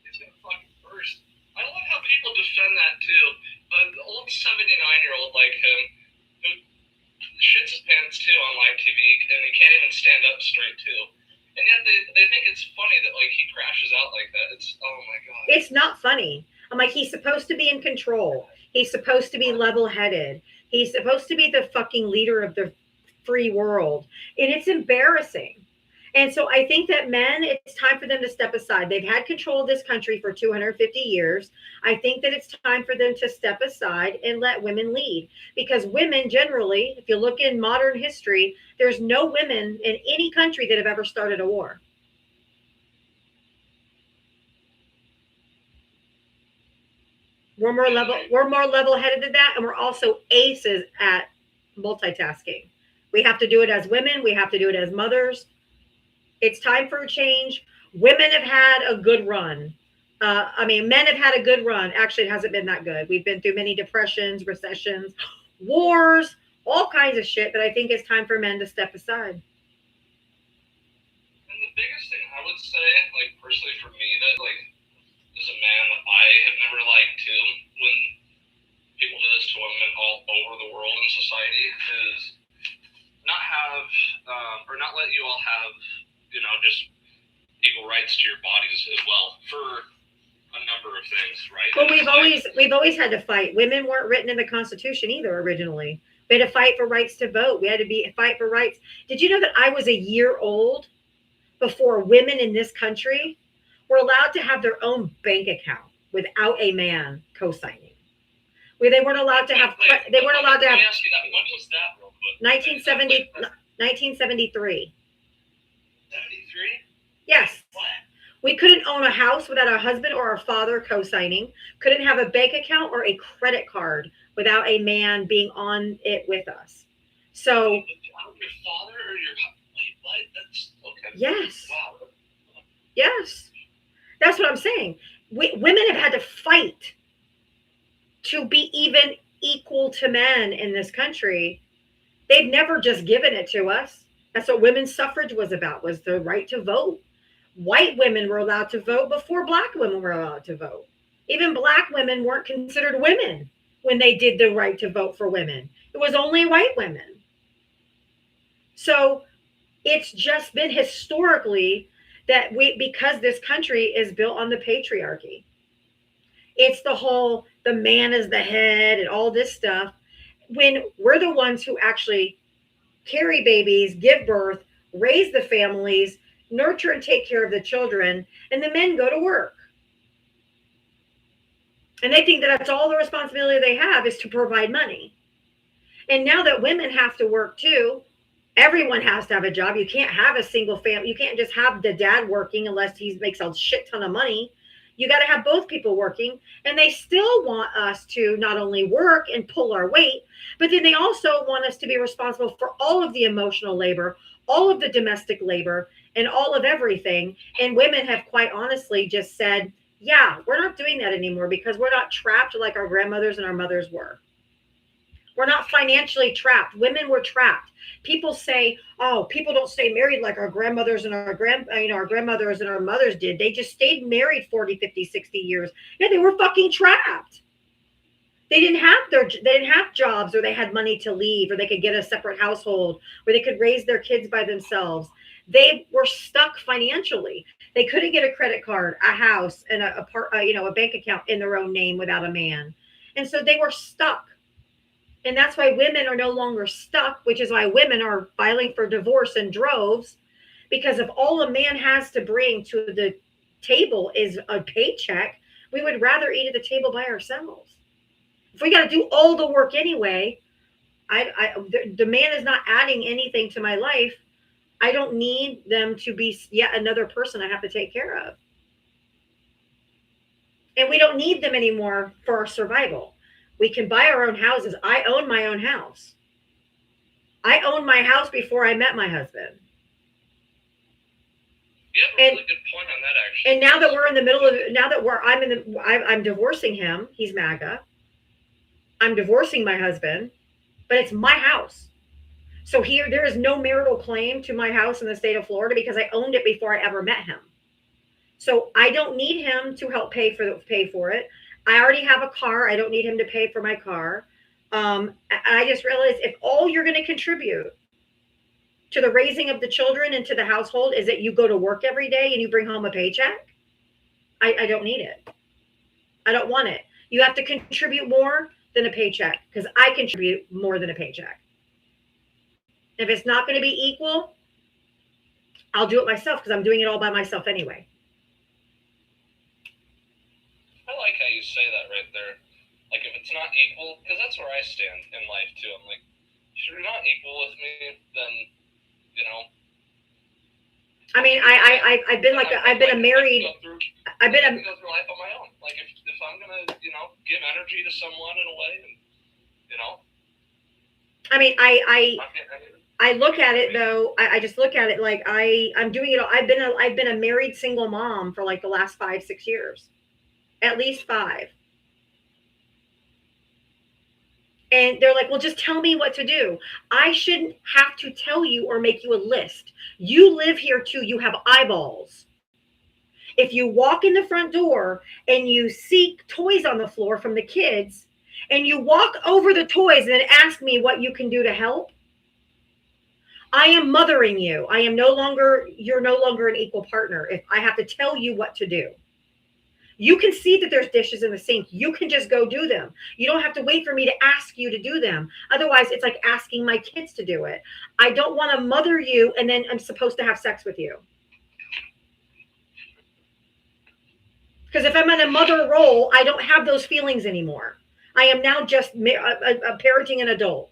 He's gonna fucking burst. I don't like how people defend that too. An old 79-year-old like him who shits his pants too on live TV, and he can't even stand up straight too. And yet they think it's funny that like he crashes out like that. It's, oh my god. It's not funny. I'm like, he's supposed to be in control. He's supposed to be level-headed. He's supposed to be the fucking leader of the free world. And it's embarrassing. And so I think that men, it's time for them to step aside. They've had control of this country for 250 years. I think that it's time for them to step aside and let women lead. Because women generally, if you look in modern history, there's no women in any country that have ever started a war. We're more level-headed than that, and we're also aces at multitasking. We have to do it as women. We have to do it as mothers. It's time for a change. Women have had a good run. Men have had a good run. Actually, it hasn't been that good. We've been through many depressions, recessions, wars, all kinds of shit that I think it's time for men to step aside. And the biggest thing I would say, like personally for me, that like as a man that I have never liked too, when people do this to women all over the world in society, is not have or not let you all have, just equal rights to your bodies as well for a number of things, right? Well, we've always had to fight. Women weren't written in the Constitution either originally. We had to fight for rights to vote. We had to fight for rights. Did you know that I was a year old before women in this country were allowed to have their own bank account without a man co-signing? Where they weren't allowed to have. They weren't allowed to have. Let me ask you that. When was that, real quick? 1973. 73? Yes. What? We couldn't own a house without our husband or our father co-signing. Couldn't have a bank account or a credit card without a man being on it with us. So. Your father or your what? That's okay. Yes. Wow. Yes. That's what I'm saying. Women have had to fight to be even equal to men in this country. They've never just given it to us. That's what women's suffrage was about, was the right to vote. White women were allowed to vote before black women were allowed to vote. Even black women weren't considered women when they did the right to vote for women. It was only white women. So it's just been historically that because this country is built on the patriarchy. It's the man is the head and all this stuff, when we're the ones who actually carry babies, give birth, raise the families, nurture and take care of the children, and the men go to work. And they think that that's all the responsibility they have is to provide money. And now that women have to work too, everyone has to have a job. You can't have a single family. You can't just have the dad working unless he makes a shit ton of money. You got to have both people working. And they still want us to not only work and pull our weight, but then they also want us to be responsible for all of the emotional labor, all of the domestic labor, and all of everything. And women have quite honestly just said, yeah, we're not doing that anymore because we're not trapped like our grandmothers and our mothers were. We're not financially trapped. Women were trapped. People say, oh, people don't stay married like our grandmothers and our grandmothers and our mothers did. They just stayed married 40, 50, 60 years. Yeah, they were fucking trapped. They didn't have jobs, or they had money to leave, or they could get a separate household, or they could raise their kids by themselves. They were stuck financially. They couldn't get a credit card, a house, and a bank account in their own name without a man. And so they were stuck. And that's why women are no longer stuck, which is why women are filing for divorce in droves, because if all a man has to bring to the table is a paycheck, we would rather eat at the table by ourselves. If we got to do all the work anyway, the man is not adding anything to my life. I don't need them to be yet another person I have to take care of. And we don't need them anymore for our survival. We can buy our own houses. I own my own house. I owned my house before I met my husband. You have a really good point on that, actually. And now that we're in the middle of, I'm divorcing him. He's MAGA. I'm divorcing my husband, but it's my house. So here, there is no marital claim to my house in the state of Florida because I owned it before I ever met him. So I don't need him to help pay for it. I already have a car. I don't need him to pay for my car. I just realized if all you're going to contribute to the raising of the children and to the household is that you go to work every day and you bring home a paycheck, I don't need it. I don't want it. You have to contribute more than a paycheck because I contribute more than a paycheck. If it's not going to be equal, I'll do it myself because I'm doing it all by myself anyway. I like how you say that right there. Like, if it's not equal, because that's where I stand in life, too. I'm like, if you're not equal with me, then, you know. I mean, I've been like, I've been a married, I've been a, go through life on my own. Like, if I'm going to, you know, give energy to someone in a way, and, you know. I mean, I look at it though. I just look at it like I'm doing it all. I've been a married single mom for like the last 5-6 years, at least 5. And they're like, well, just tell me what to do. I shouldn't have to tell you or make you a list. You live here too. You have eyeballs. If you walk in the front door and you see toys on the floor from the kids and you walk over the toys and then ask me what you can do to help, I am mothering you. You're no longer an equal partner if I have to tell you what to do. You can see that there's dishes in the sink. You can just go do them. You don't have to wait for me to ask you to do them. Otherwise, it's like asking my kids to do it. I don't want to mother you and then I'm supposed to have sex with you. Because if I'm in a mother role, I don't have those feelings anymore. I am now just parenting an adult.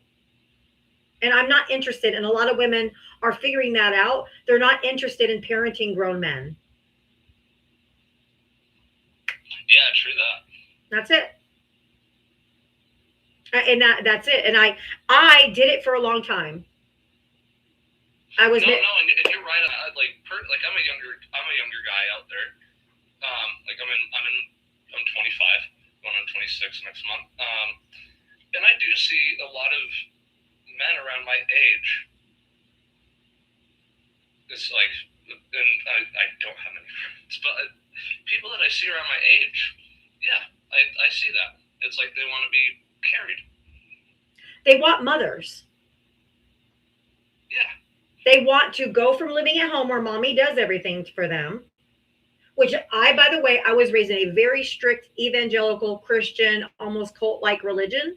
And I'm not interested, and a lot of women are figuring that out. They're not interested in parenting grown men. Yeah, true that. That's it. And that's it. And I did it for a long time. I was and you're right. I'm a younger guy out there. I'm 25, going on 26 next month. And I do see a lot of men around my age. It's like, and I don't have many friends, but people that I see around my age, yeah, I see that. It's like they want to be carried. They want mothers. Yeah. They want to go from living at home where mommy does everything for them, which by the way, I was raised in a very strict evangelical Christian, almost cult-like religion.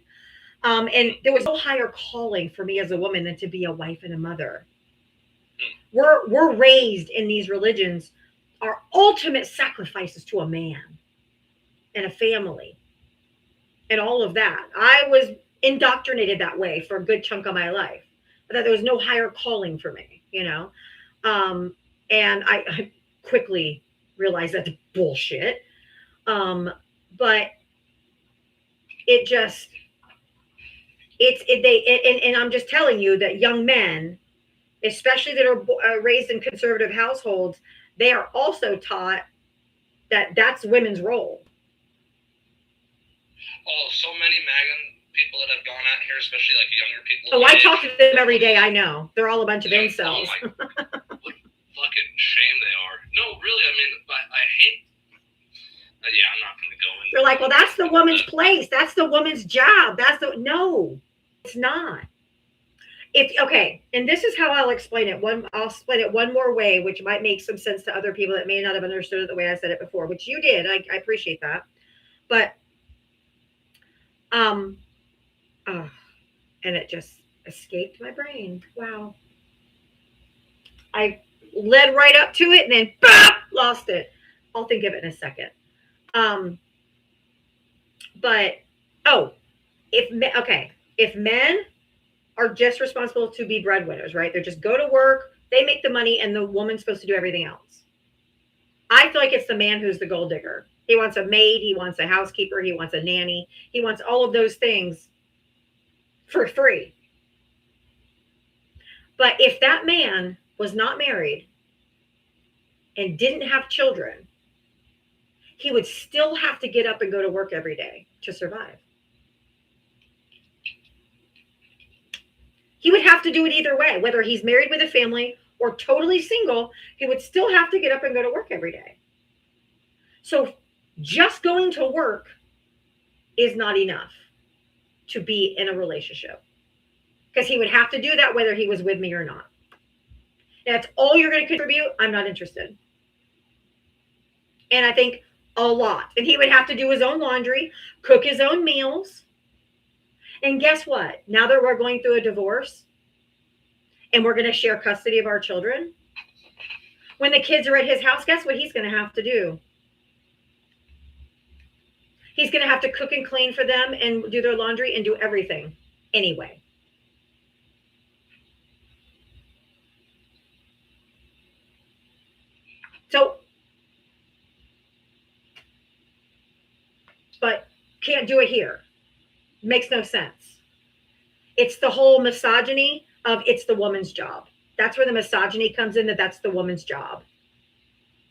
And there was no higher calling for me as a woman than to be a wife and a mother. We're raised in these religions. Our ultimate sacrifices to a man and a family and all of that. I was indoctrinated that way for a good chunk of my life. That there was no higher calling for me, you know? And I quickly realized that's bullshit. But it just, and I'm just telling you that young men, especially that are raised in conservative households, they are also taught that that's women's role. Oh, so many MAGA people that have gone out here, especially like younger people. Oh, I talk to them every day. I know. They're all a bunch of incels. Oh my, what fucking shame they are. No, really, I mean, I hate. Yeah, I'm not going to go into. They're like, well, that's the woman's place. That's the woman's job. No, it's not. Okay, and this is how I'll explain it. I'll explain it one more way, which might make some sense to other people that may not have understood it the way I said it before, which you did. I appreciate that. But, and it just escaped my brain. Wow. I led right up to it and then lost it. I'll think of it in a second. If men are just responsible to be breadwinners, right? They just go to work, they make the money, and the woman's supposed to do everything else. I feel like it's the man who's the gold digger. He wants a maid. He wants a housekeeper. He wants a nanny. He wants all of those things for free. But if that man was not married and didn't have children, he would still have to get up and go to work every day to survive. He would have to do it either way, whether he's married with a family or totally single, he would still have to get up and go to work every day. So just going to work is not enough to be in a relationship, because he would have to do that whether he was with me or not. That's all you're going to contribute. I'm not interested. And I think a lot. And he would have to do his own laundry, cook his own meals. And guess what? Now that we're going through a divorce and we're going to share custody of our children, when the kids are at his house, guess what he's going to have to do? He's going to have to cook and clean for them and do their laundry and do everything anyway. So, but can't do it here. Makes no sense. It's the whole misogyny of it's the woman's job. That's where the misogyny comes in, that's the woman's job.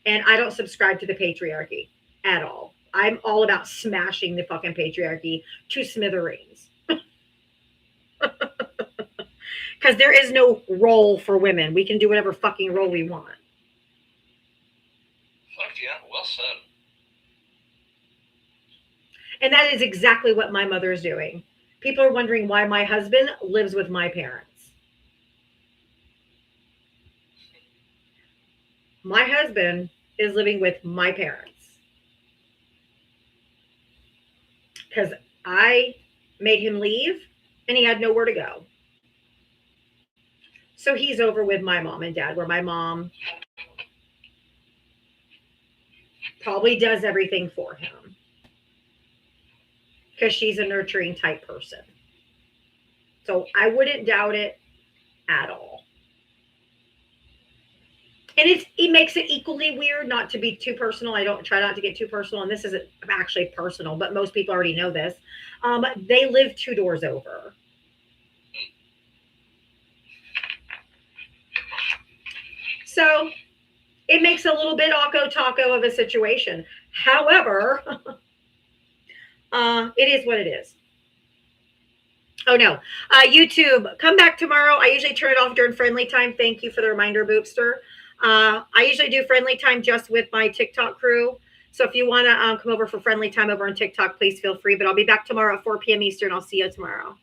And I don't subscribe to the patriarchy at all. I'm all about smashing the fucking patriarchy to smithereens. Because there is no role for women. We can do whatever fucking role we want. Fuck yeah, well said. And that is exactly what my mother is doing. People are wondering why my husband lives with my parents. My husband is living with my parents. Because I made him leave and he had nowhere to go. So he's over with my mom and dad, where my mom probably does everything for him. Because she's a nurturing type person. So I wouldn't doubt it at all. And it makes it equally weird, not to be too personal. I don't try not to get too personal. And this isn't actually personal, but most people already know this. They live 2 doors over. So it makes a little bit Akko Taco of a situation. However, it is what it is. Oh no. YouTube, come back tomorrow. I usually turn it off during friendly time. Thank you for the reminder, Boopster. I usually do friendly time just with my TikTok crew. So if you want to come over for friendly time over on TikTok, please feel free. But I'll be back tomorrow at 4 p.m. Eastern. I'll see you tomorrow.